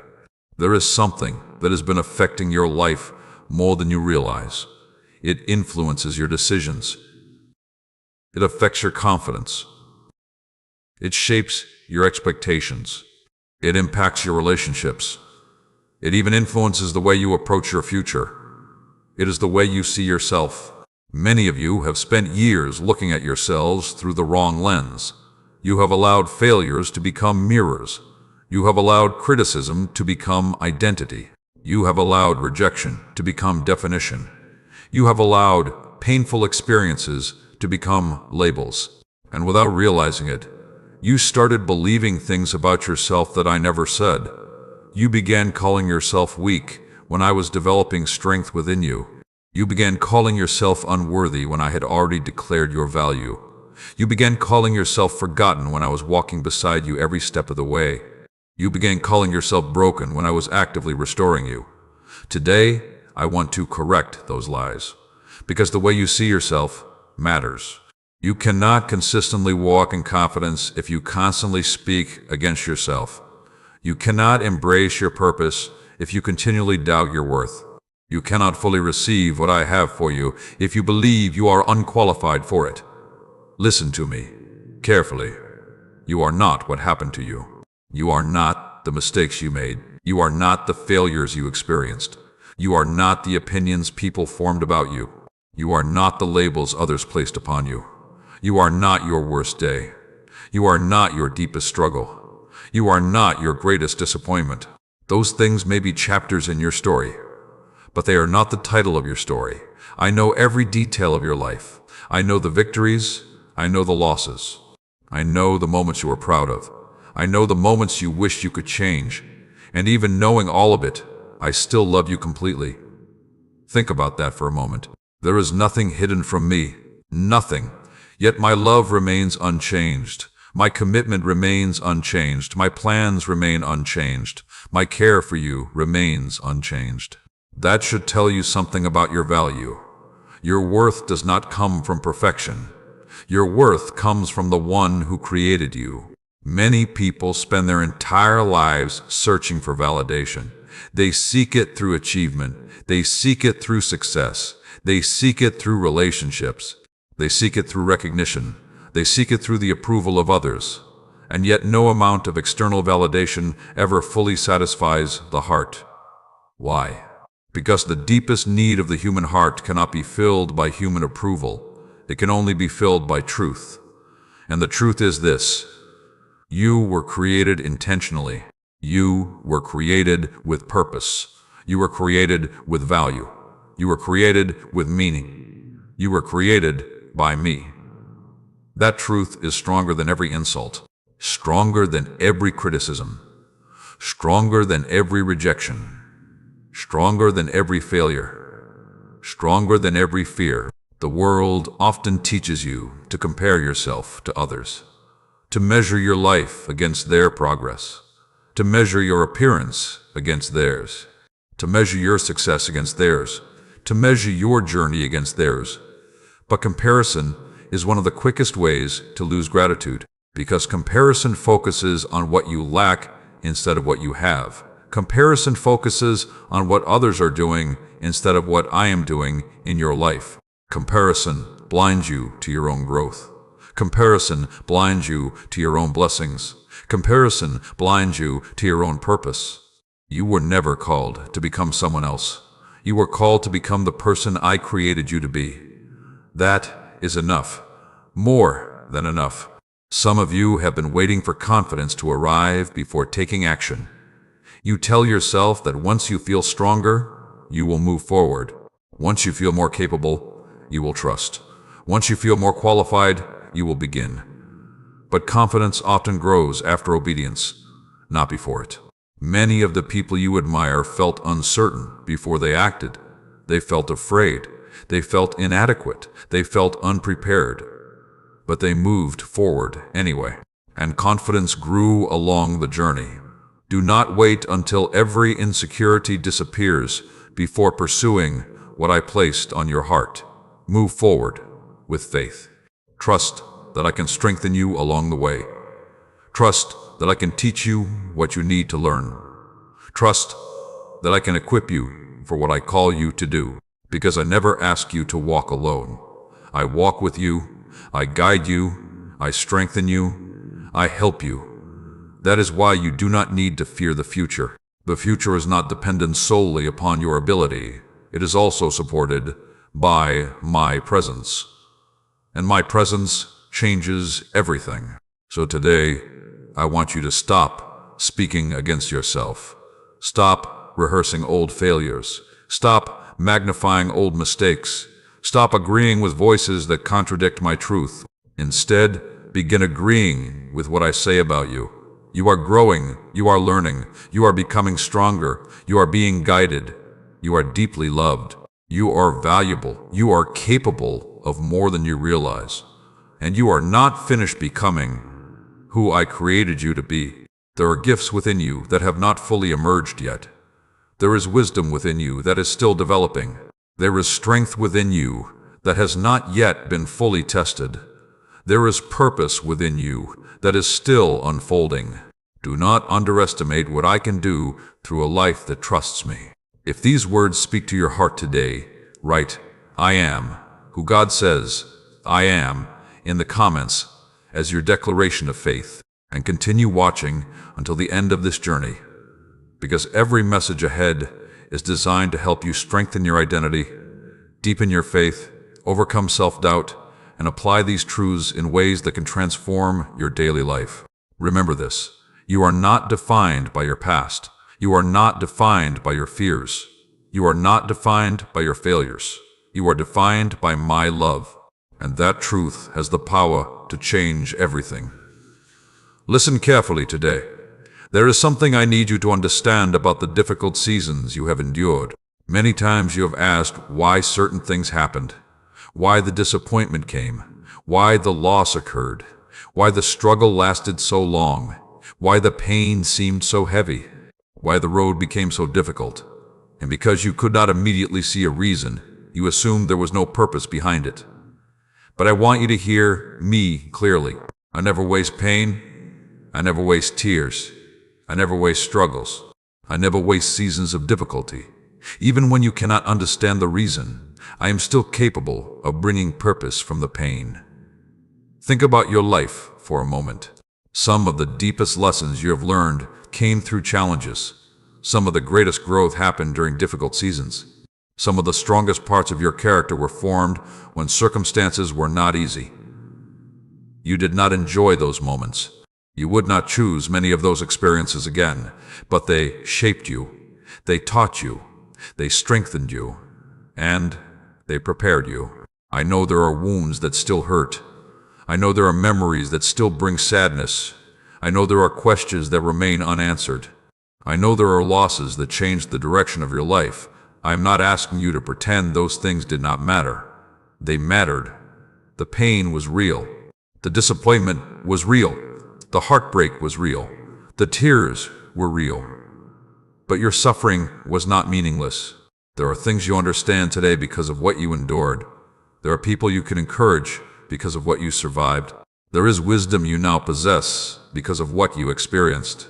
There is something that has been affecting your life more than you realize. It influences your decisions. It affects your confidence. It shapes your expectations. It impacts your relationships. It even influences the way you approach your future. It is the way you see yourself. Many of you have spent years looking at yourselves through the wrong lens. You have allowed failures to become mirrors. You have allowed criticism to become identity. You have allowed rejection to become definition. You have allowed painful experiences to become labels. And without realizing it, you started believing things about yourself that I never said. You began calling yourself weak when I was developing strength within you. You began calling yourself unworthy when I had already declared your value. You began calling yourself forgotten when I was walking beside you every step of the way. You began calling yourself broken when I was actively restoring you. Today, I want to correct those lies, because the way you see yourself matters. You cannot consistently walk in confidence if you constantly speak against yourself. You cannot embrace your purpose if you continually doubt your worth. You cannot fully receive what I have for you if you believe you are unqualified for it. Listen to me carefully. You are not what happened to you. You are not the mistakes you made. You are not the failures you experienced. You are not the opinions people formed about you. You are not the labels others placed upon you. You are not your worst day. You are not your deepest struggle. You are not your greatest disappointment. Those things may be chapters in your story, but they are not the title of your story. I know every detail of your life. I know the victories. I know the losses. I know the moments you are proud of. I know the moments you wish you could change. And even knowing all of it, I still love you completely. Think about that for a moment. There is nothing hidden from me. Nothing. Yet my love remains unchanged. My commitment remains unchanged. My plans remain unchanged. My care for you remains unchanged. That should tell you something about your value. Your worth does not come from perfection. Your worth comes from the one who created you. Many people spend their entire lives searching for validation. They seek it through achievement. They seek it through success. They seek it through relationships. They seek it through recognition. They seek it through the approval of others. And yet no amount of external validation ever fully satisfies the heart. Why? Because the deepest need of the human heart cannot be filled by human approval. It can only be filled by truth. And the truth is this: you were created intentionally. You were created with purpose. You were created with value. You were created with meaning. You were created by me. That truth is stronger than every insult, stronger than every criticism, stronger than every rejection, stronger than every failure, stronger than every fear. The world often teaches you to compare yourself to others, to measure your life against their progress, to measure your appearance against theirs, to measure your success against theirs, to measure your journey against theirs. But comparison is one of the quickest ways to lose gratitude, because comparison focuses on what you lack instead of what you have. Comparison focuses on what others are doing instead of what I am doing in your life. Comparison blinds you to your own growth. Comparison blinds you to your own blessings. Comparison blinds you to your own purpose. You were never called to become someone else. You were called to become the person I created you to be. That is enough. More than enough. Some of you have been waiting for confidence to arrive before taking action. You tell yourself that once you feel stronger, you will move forward. Once you feel more capable, you will trust. Once you feel more qualified, you will begin. But confidence often grows after obedience, not before it. Many of the people you admire felt uncertain before they acted. They felt afraid. They felt inadequate. They felt unprepared. But they moved forward anyway. And confidence grew along the journey. Do not wait until every insecurity disappears before pursuing what I placed on your heart. Move forward with faith. Trust that I can strengthen you along the way. Trust that I can teach you what you need to learn. Trust that I can equip you for what I call you to do, because I never ask you to walk alone. I walk with you, I guide you, I strengthen you, I help you. That is why you do not need to fear the future. The future is not dependent solely upon your ability. It is also supported by my presence. And my presence changes everything. So today, I want you to stop speaking against yourself. Stop rehearsing old failures. Stop magnifying old mistakes. Stop agreeing with voices that contradict my truth. Instead, begin agreeing with what I say about you. You are growing, you are learning, you are becoming stronger, you are being guided, you are deeply loved, you are valuable, you are capable of more than you realize. And you are not finished becoming who I created you to be. There are gifts within you that have not fully emerged yet. There is wisdom within you that is still developing. There is strength within you that has not yet been fully tested. There is purpose within you that is still unfolding. Do not underestimate what I can do through a life that trusts me. If these words speak to your heart today, write, "I am who God says I am," in the comments as your declaration of faith, and continue watching until the end of this journey, because every message ahead is designed to help you strengthen your identity, deepen your faith, overcome self-doubt, and apply these truths in ways that can transform your daily life. Remember this: you are not defined by your past. You are not defined by your fears. You are not defined by your failures. You are defined by my love. And that truth has the power to change everything. Listen carefully today. There is something I need you to understand about the difficult seasons you have endured. Many times you have asked why certain things happened, why the disappointment came, why the loss occurred, why the struggle lasted so long, why the pain seemed so heavy, why the road became so difficult. And because you could not immediately see a reason, you assumed there was no purpose behind it. But I want you to hear me clearly. I never waste pain. I never waste tears. I never waste struggles. I never waste seasons of difficulty. Even when you cannot understand the reason, I am still capable of bringing purpose from the pain. Think about your life for a moment. Some of the deepest lessons you have learned came through challenges. Some of the greatest growth happened during difficult seasons. Some of the strongest parts of your character were formed when circumstances were not easy. You did not enjoy those moments. You would not choose many of those experiences again, but they shaped you. They taught you. They strengthened you. And they prepared you. I know there are wounds that still hurt. I know there are memories that still bring sadness. I know there are questions that remain unanswered. I know there are losses that changed the direction of your life. I am not asking you to pretend those things did not matter. They mattered. The pain was real. The disappointment was real. The heartbreak was real. The tears were real. But your suffering was not meaningless. There are things you understand today because of what you endured. There are people you can encourage because of what you survived. There is wisdom you now possess because of what you experienced.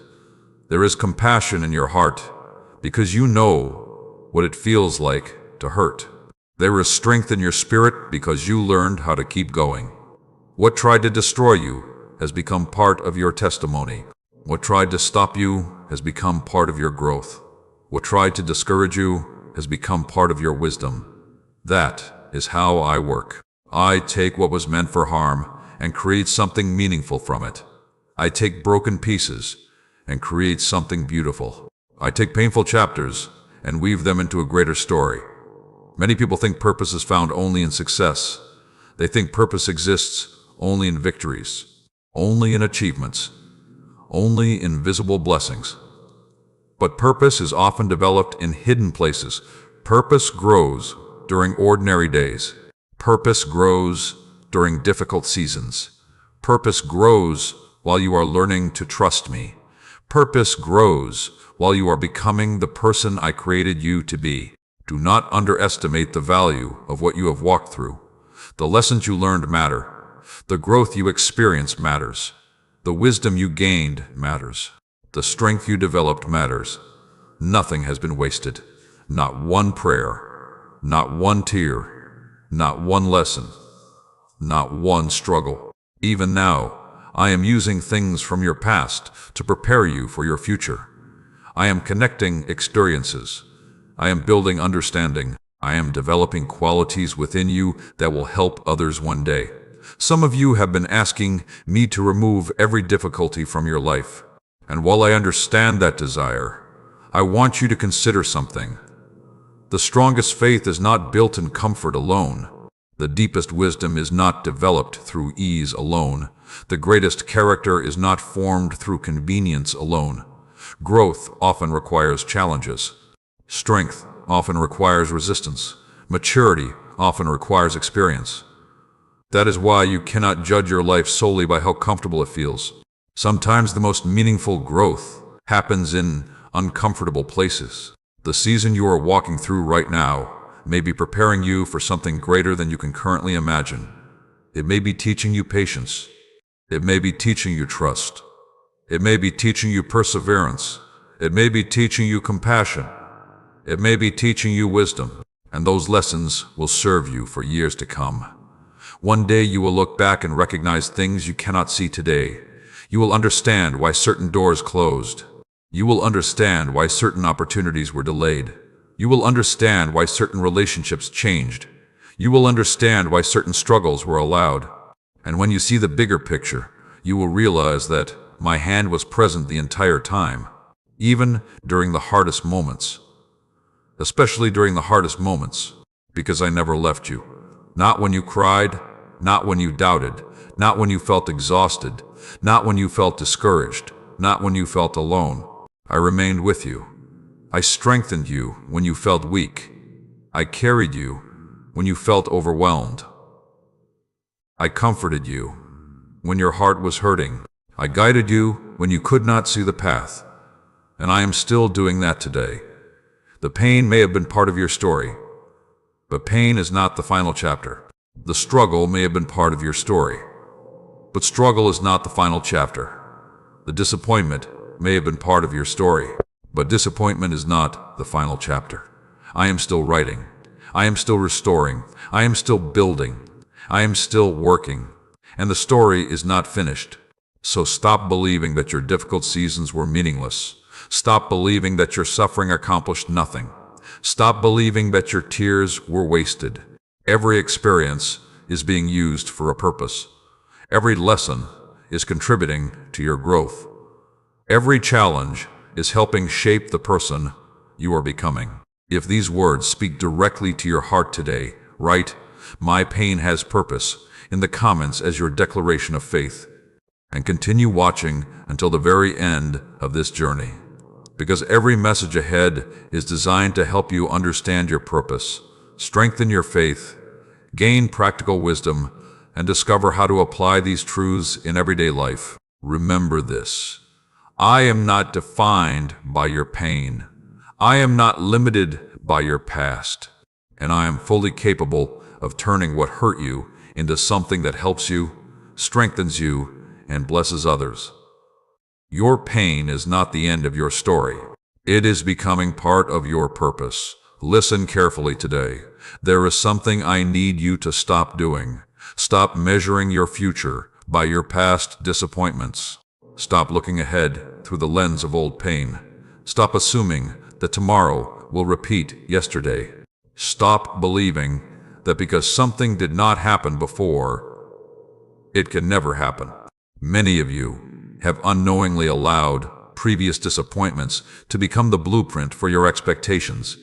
There is compassion in your heart because you know what it feels like to hurt. There is strength in your spirit because you learned how to keep going. What tried to destroy you has become part of your testimony. What tried to stop you has become part of your growth. What tried to discourage you has become part of your wisdom. That is how I work. I take what was meant for harm and create something meaningful from it. I take broken pieces and create something beautiful. I take painful chapters and weave them into a greater story. Many people think purpose is found only in success. They think purpose exists only in victories, only in achievements, only in visible blessings. But purpose is often developed in hidden places. Purpose grows during ordinary days. Purpose grows during difficult seasons. Purpose grows while you are learning to trust me. Purpose grows while you are becoming the person I created you to be. Do not underestimate the value of what you have walked through. The lessons you learned matter. The growth you experienced matters. The wisdom you gained matters. The strength you developed matters. Nothing has been wasted. Not one prayer. Not one tear. Not one lesson. Not one struggle. Even now, I am using things from your past to prepare you for your future. I am connecting experiences. I am building understanding. I am developing qualities within you that will help others one day. Some of you have been asking me to remove every difficulty from your life. And while I understand that desire, I want you to consider something. The strongest faith is not built in comfort alone. The deepest wisdom is not developed through ease alone. The greatest character is not formed through convenience alone. Growth often requires challenges. Strength often requires resistance. Maturity often requires experience. That is why you cannot judge your life solely by how comfortable it feels. Sometimes the most meaningful growth happens in uncomfortable places. The season you are walking through right now may be preparing you for something greater than you can currently imagine. It may be teaching you patience. It may be teaching you trust. It may be teaching you perseverance. It may be teaching you compassion. It may be teaching you wisdom. And those lessons will serve you for years to come. One day you will look back and recognize things you cannot see today. You will understand why certain doors closed. You will understand why certain opportunities were delayed. You will understand why certain relationships changed. You will understand why certain struggles were allowed. And when you see the bigger picture, you will realize that my hand was present the entire time, even during the hardest moments. Especially during the hardest moments, because I never left you. Not when you cried, not when you doubted, not when you felt exhausted, not when you felt discouraged, not when you felt alone. I remained with you. I strengthened you when you felt weak. I carried you when you felt overwhelmed. I comforted you when your heart was hurting. I guided you when you could not see the path. And I am still doing that today. The pain may have been part of your story, but pain is not the final chapter. The struggle may have been part of your story, but struggle is not the final chapter. The disappointment may have been part of your story, but disappointment is not the final chapter. I am still writing. I am still restoring. I am still building. I am still working. And the story is not finished. So stop believing that your difficult seasons were meaningless. Stop believing that your suffering accomplished nothing. Stop believing that your tears were wasted. Every experience is being used for a purpose. Every lesson is contributing to your growth. Every challenge is helping shape the person you are becoming. If these words speak directly to your heart today, write, "My pain has purpose," in the comments as your declaration of faith. And continue watching until the very end of this journey. Because every message ahead is designed to help you understand your purpose, strengthen your faith, gain practical wisdom, and discover how to apply these truths in everyday life. Remember this: I am not defined by your pain. I am not limited by your past. And I am fully capable of turning what hurt you into something that helps you, strengthens you, and blesses others. Your pain is not the end of your story. It is becoming part of your purpose. Listen carefully today. There is something I need you to stop doing. Stop measuring your future by your past disappointments. Stop looking ahead through the lens of old pain. Stop assuming that tomorrow will repeat yesterday. Stop believing that because something did not happen before, it can never happen. Many of you have unknowingly allowed previous disappointments to become the blueprint for your expectations.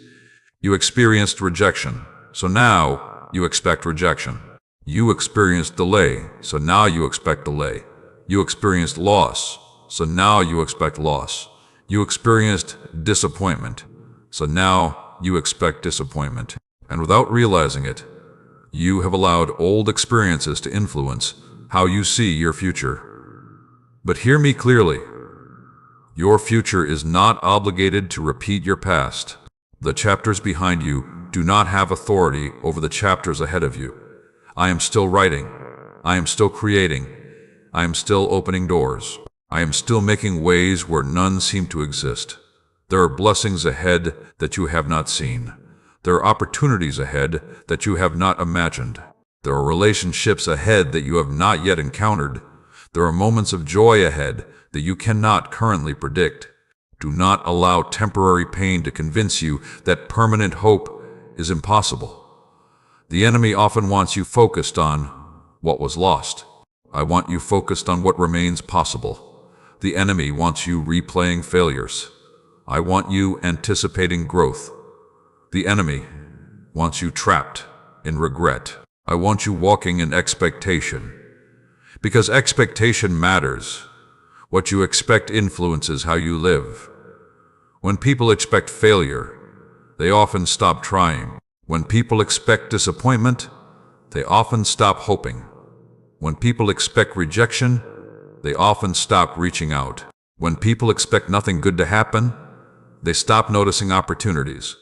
You experienced rejection, so now you expect rejection. You experienced delay, so now you expect delay. You experienced loss, so now you expect loss. You experienced disappointment, so now you expect disappointment. And without realizing it, you have allowed old experiences to influence how you see your future. But hear me clearly. Your future is not obligated to repeat your past. The chapters behind you do not have authority over the chapters ahead of you. I am still writing. I am still creating. I am still opening doors. I am still making ways where none seem to exist. There are blessings ahead that you have not seen. There are opportunities ahead that you have not imagined. There are relationships ahead that you have not yet encountered. There are moments of joy ahead that you cannot currently predict. Do not allow temporary pain to convince you that permanent hope is impossible. The enemy often wants you focused on what was lost. I want you focused on what remains possible. The enemy wants you replaying failures. I want you anticipating growth. The enemy wants you trapped in regret. I want you walking in expectation. Because expectation matters. What you expect influences how you live. When people expect failure, they often stop trying. When people expect disappointment, they often stop hoping. When people expect rejection, they often stop reaching out. When people expect nothing good to happen, they stop noticing opportunities.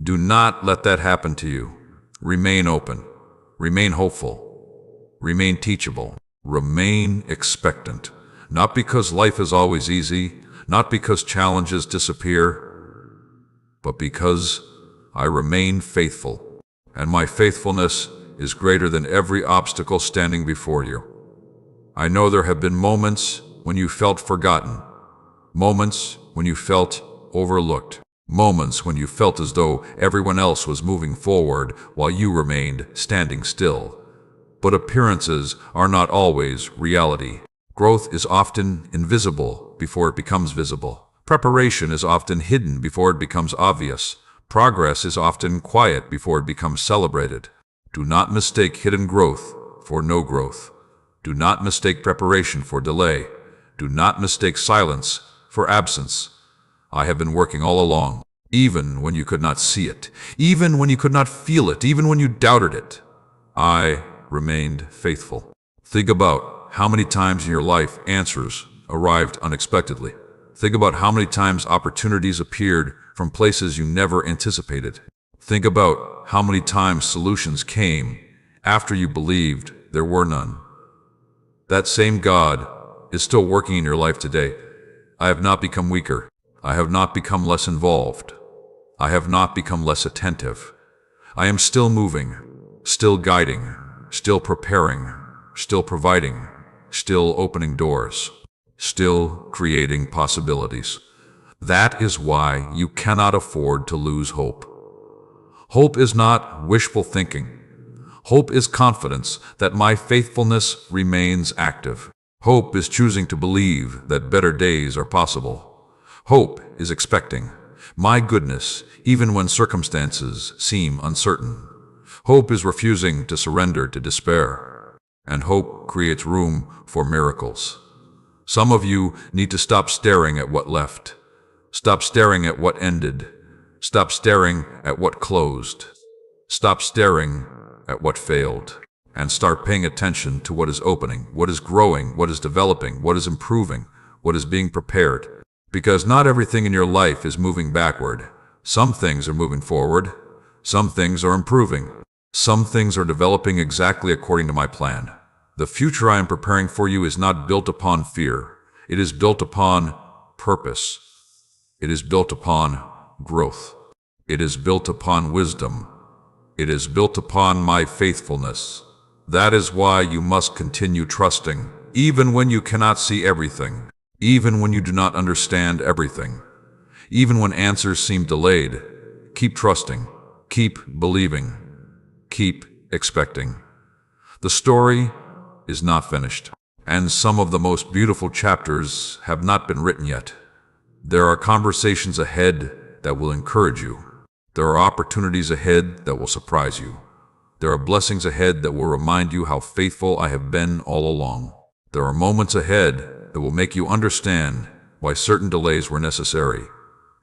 Do not let that happen to you. Remain open. Remain hopeful. Remain teachable. Remain expectant. Not because life is always easy, not because challenges disappear, but because I remain faithful, and my faithfulness is greater than every obstacle standing before you. I know there have been moments when you felt forgotten, moments when you felt overlooked, Moments when you felt as though everyone else was moving forward while you remained standing still. But appearances are not always reality. Growth is often invisible before it becomes visible. Preparation is often hidden before it becomes obvious. Progress is often quiet before it becomes celebrated. Do not mistake hidden growth for no growth. Do not mistake preparation for delay. Do not mistake silence for absence. I have been working all along, even when you could not see it, even when you could not feel it, even when you doubted it. I remained faithful. Think about how many times in your life answers arrived unexpectedly. Think about how many times opportunities appeared from places you never anticipated. Think about how many times solutions came after you believed there were none. That same God is still working in your life today. I have not become weaker. I have not become less involved. I have not become less attentive. I am still moving, still guiding, still preparing, still providing, still opening doors, still creating possibilities. That is why you cannot afford to lose hope. Hope is not wishful thinking. Hope is confidence that my faithfulness remains active. Hope is choosing to believe that better days are possible. Hope is expecting my goodness even when circumstances seem uncertain. Hope is refusing to surrender to despair. And hope creates room for miracles. Some of you need to stop staring at what left. Stop staring at what ended. Stop staring at what closed. Stop staring at what failed. And start paying attention to what is opening, what is growing, what is developing, what is improving, what is being prepared. Because not everything in your life is moving backward. Some things are moving forward. Some things are improving. Some things are developing exactly according to my plan. The future I am preparing for you is not built upon fear. It is built upon purpose. It is built upon growth. It is built upon wisdom. It is built upon my faithfulness. That is why you must continue trusting, even when you cannot see everything, even when you do not understand everything, even when answers seem delayed. Keep trusting, keep believing, keep expecting. The story is not finished, and some of the most beautiful chapters have not been written yet. There are conversations ahead that will encourage you. There are opportunities ahead that will surprise you. There are blessings ahead that will remind you how faithful I have been all along. There are moments ahead that will make you understand why certain delays were necessary.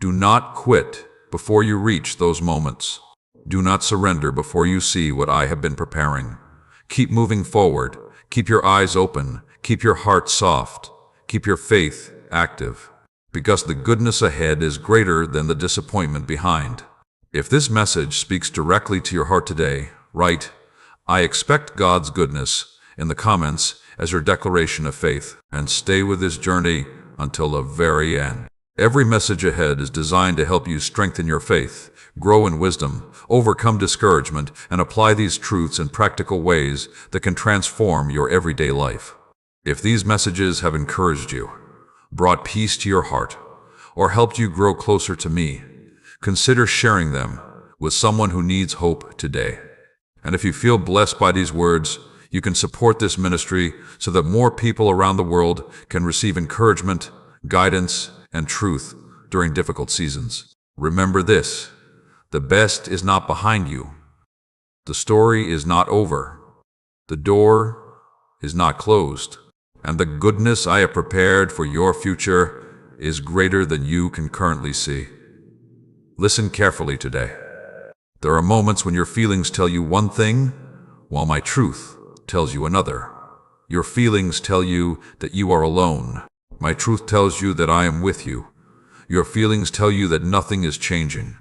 Do not quit before you reach those moments. Do not surrender before you see what I have been preparing. Keep moving forward. Keep your eyes open. Keep your heart soft. Keep your faith active. Because the goodness ahead is greater than the disappointment behind. If this message speaks directly to your heart today, write, "I expect God's goodness," in the comments as your declaration of faith, and stay with this journey until the very end. Every message ahead is designed to help you strengthen your faith, grow in wisdom, overcome discouragement, and apply these truths in practical ways that can transform your everyday life. If these messages have encouraged you, brought peace to your heart, or helped you grow closer to me, consider sharing them with someone who needs hope today. And if you feel blessed by these words, you can support this ministry so that more people around the world can receive encouragement, guidance, and truth during difficult seasons. Remember this: the best is not behind you. The story is not over. The door is not closed. And the goodness I have prepared for your future is greater than you can currently see. Listen carefully today. There are moments when your feelings tell you one thing, while my truth tells you another. Your feelings tell you that you are alone. My truth tells you that I am with you. Your feelings tell you that nothing is changing.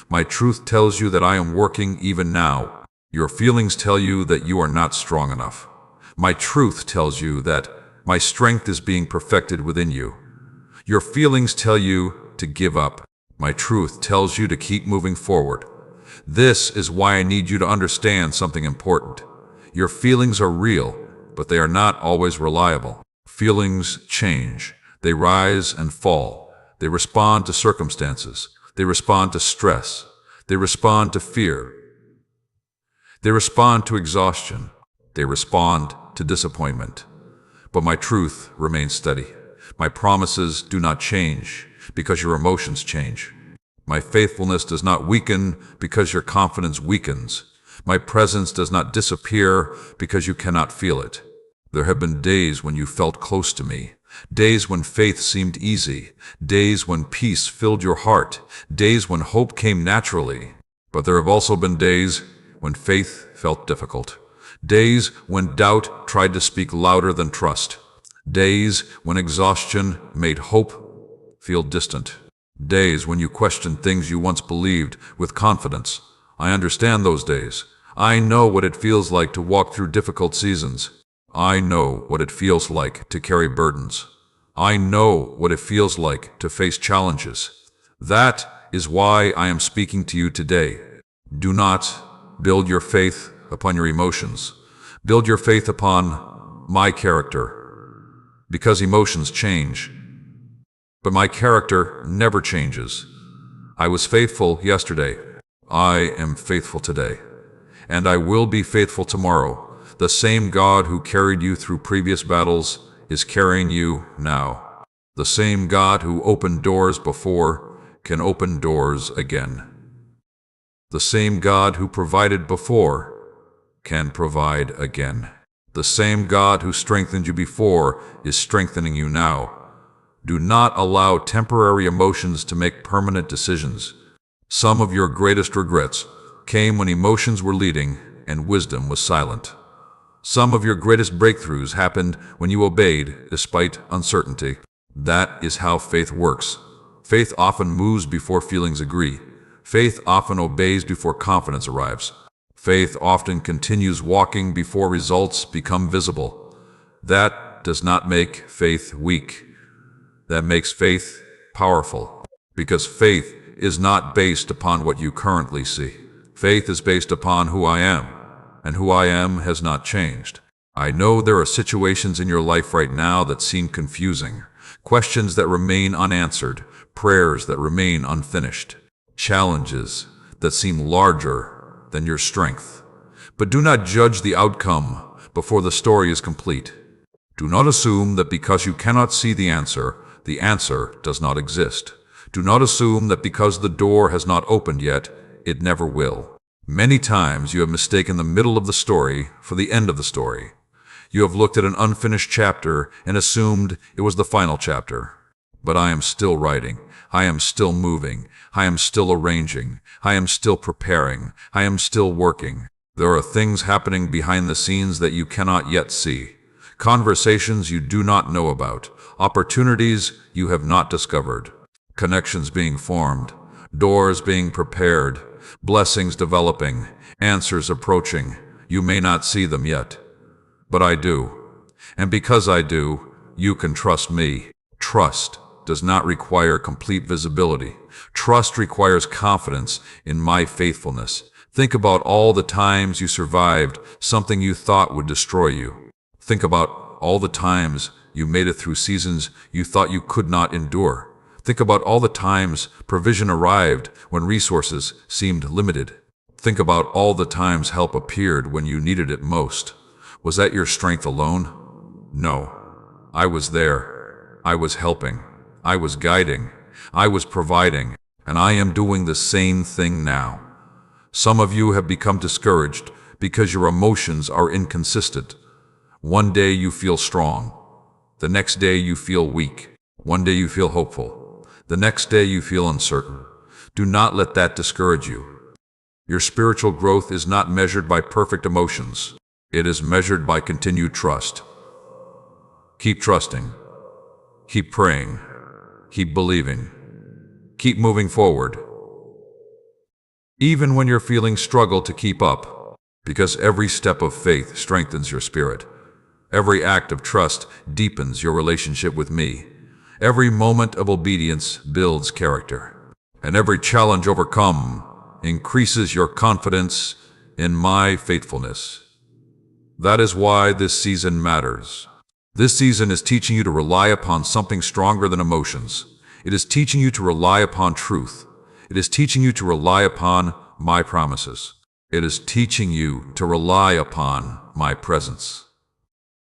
My truth tells you that I am working even now. Your feelings tell you that you are not strong enough. My truth tells you that my strength is being perfected within you. Your feelings tell you to give up. My truth tells you to keep moving forward. This is why I need you to understand something important. Your feelings are real, but they are not always reliable. Feelings change. They rise and fall. They respond to circumstances. They respond to stress. They respond to fear. They respond to exhaustion. They respond to disappointment. But my truth remains steady. My promises do not change because your emotions change. My faithfulness does not weaken because your confidence weakens. My presence does not disappear because you cannot feel it. There have been days when you felt close to me, days when faith seemed easy, days when peace filled your heart, days when hope came naturally. But there have also been days when faith felt difficult, days when doubt tried to speak louder than trust, days when exhaustion made hope feel distant, days when you questioned things you once believed with confidence. I understand those days. I know what it feels like to walk through difficult seasons. I know what it feels like to carry burdens. I know what it feels like to face challenges. That is why I am speaking to you today. Do not build your faith upon your emotions. Build your faith upon my character. Because emotions change. But my character never changes. I was faithful yesterday. I am faithful today. And I will be faithful tomorrow. The same God who carried you through previous battles is carrying you now. The same God who opened doors before can open doors again. The same God who provided before can provide again. The same God who strengthened you before is strengthening you now. Do not allow temporary emotions to make permanent decisions. Some of your greatest regrets came when emotions were leading and wisdom was silent. Some of your greatest breakthroughs happened when you obeyed despite uncertainty. That is how faith works. Faith often moves before feelings agree. Faith often obeys before confidence arrives. Faith often continues walking before results become visible. That does not make faith weak. That makes faith powerful. Because faith is not based upon what you currently see. Faith is based upon who I am, and who I am has not changed. I know there are situations in your life right now that seem confusing, questions that remain unanswered, prayers that remain unfinished, challenges that seem larger than your strength. But do not judge the outcome before the story is complete. Do not assume that because you cannot see the answer does not exist. Do not assume that because the door has not opened yet, it never will. Many times you have mistaken the middle of the story for the end of the story. You have looked at an unfinished chapter and assumed it was the final chapter. But I am still writing. I am still moving. I am still arranging. I am still preparing. I am still working. There are things happening behind the scenes that you cannot yet see. Conversations you do not know about. Opportunities you have not discovered. Connections being formed. Doors being prepared. Blessings developing. Answers approaching. You may not see them yet. But I do. And because I do, you can trust me. Trust does not require complete visibility. Trust requires confidence in my faithfulness. Think about all the times you survived something you thought would destroy you. Think about all the times you made it through seasons you thought you could not endure. Think about all the times provision arrived when resources seemed limited. Think about all the times help appeared when you needed it most. Was that your strength alone? No. I was there. I was helping. I was guiding. I was providing. And I am doing the same thing now. Some of you have become discouraged because your emotions are inconsistent. One day you feel strong. The next day you feel weak. One day you feel hopeful. The next day you feel uncertain. Do not let that discourage you. Your spiritual growth is not measured by perfect emotions. It is measured by continued trust. Keep trusting. Keep praying. Keep believing. Keep moving forward. Even when your feelings struggle to keep up, because every step of faith strengthens your spirit. Every act of trust deepens your relationship with me. Every moment of obedience builds character. And every challenge overcome increases your confidence in my faithfulness. That is why this season matters. This season is teaching you to rely upon something stronger than emotions. It is teaching you to rely upon truth. It is teaching you to rely upon my promises. It is teaching you to rely upon my presence.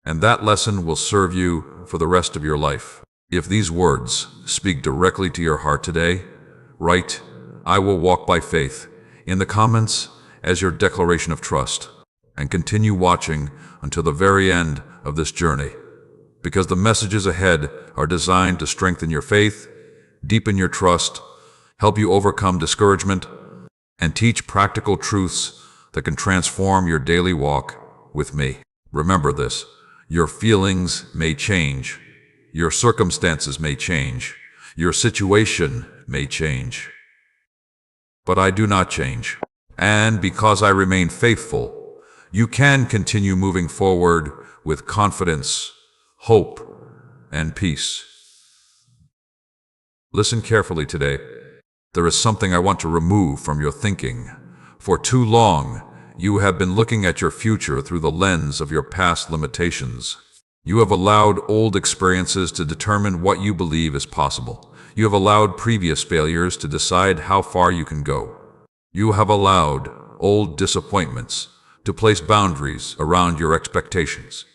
And that lesson will serve you for the rest of your life. If these words speak directly to your heart today, write, "I will walk by faith," in the comments as your declaration of trust, and continue watching until the very end of this journey, because the messages ahead are designed to strengthen your faith, deepen your trust, help you overcome discouragement, and teach practical truths that can transform your daily walk with me. Remember this: your feelings may change, your circumstances may change, your situation may change, but I do not change. And because I remain faithful, you can continue moving forward with confidence, hope, and peace. Listen carefully today. There is something I want to remove from your thinking. For too long, you have been looking at your future through the lens of your past limitations. You have allowed old experiences to determine what you believe is possible. You have allowed previous failures to decide how far you can go. You have allowed old disappointments to place boundaries around your expectations.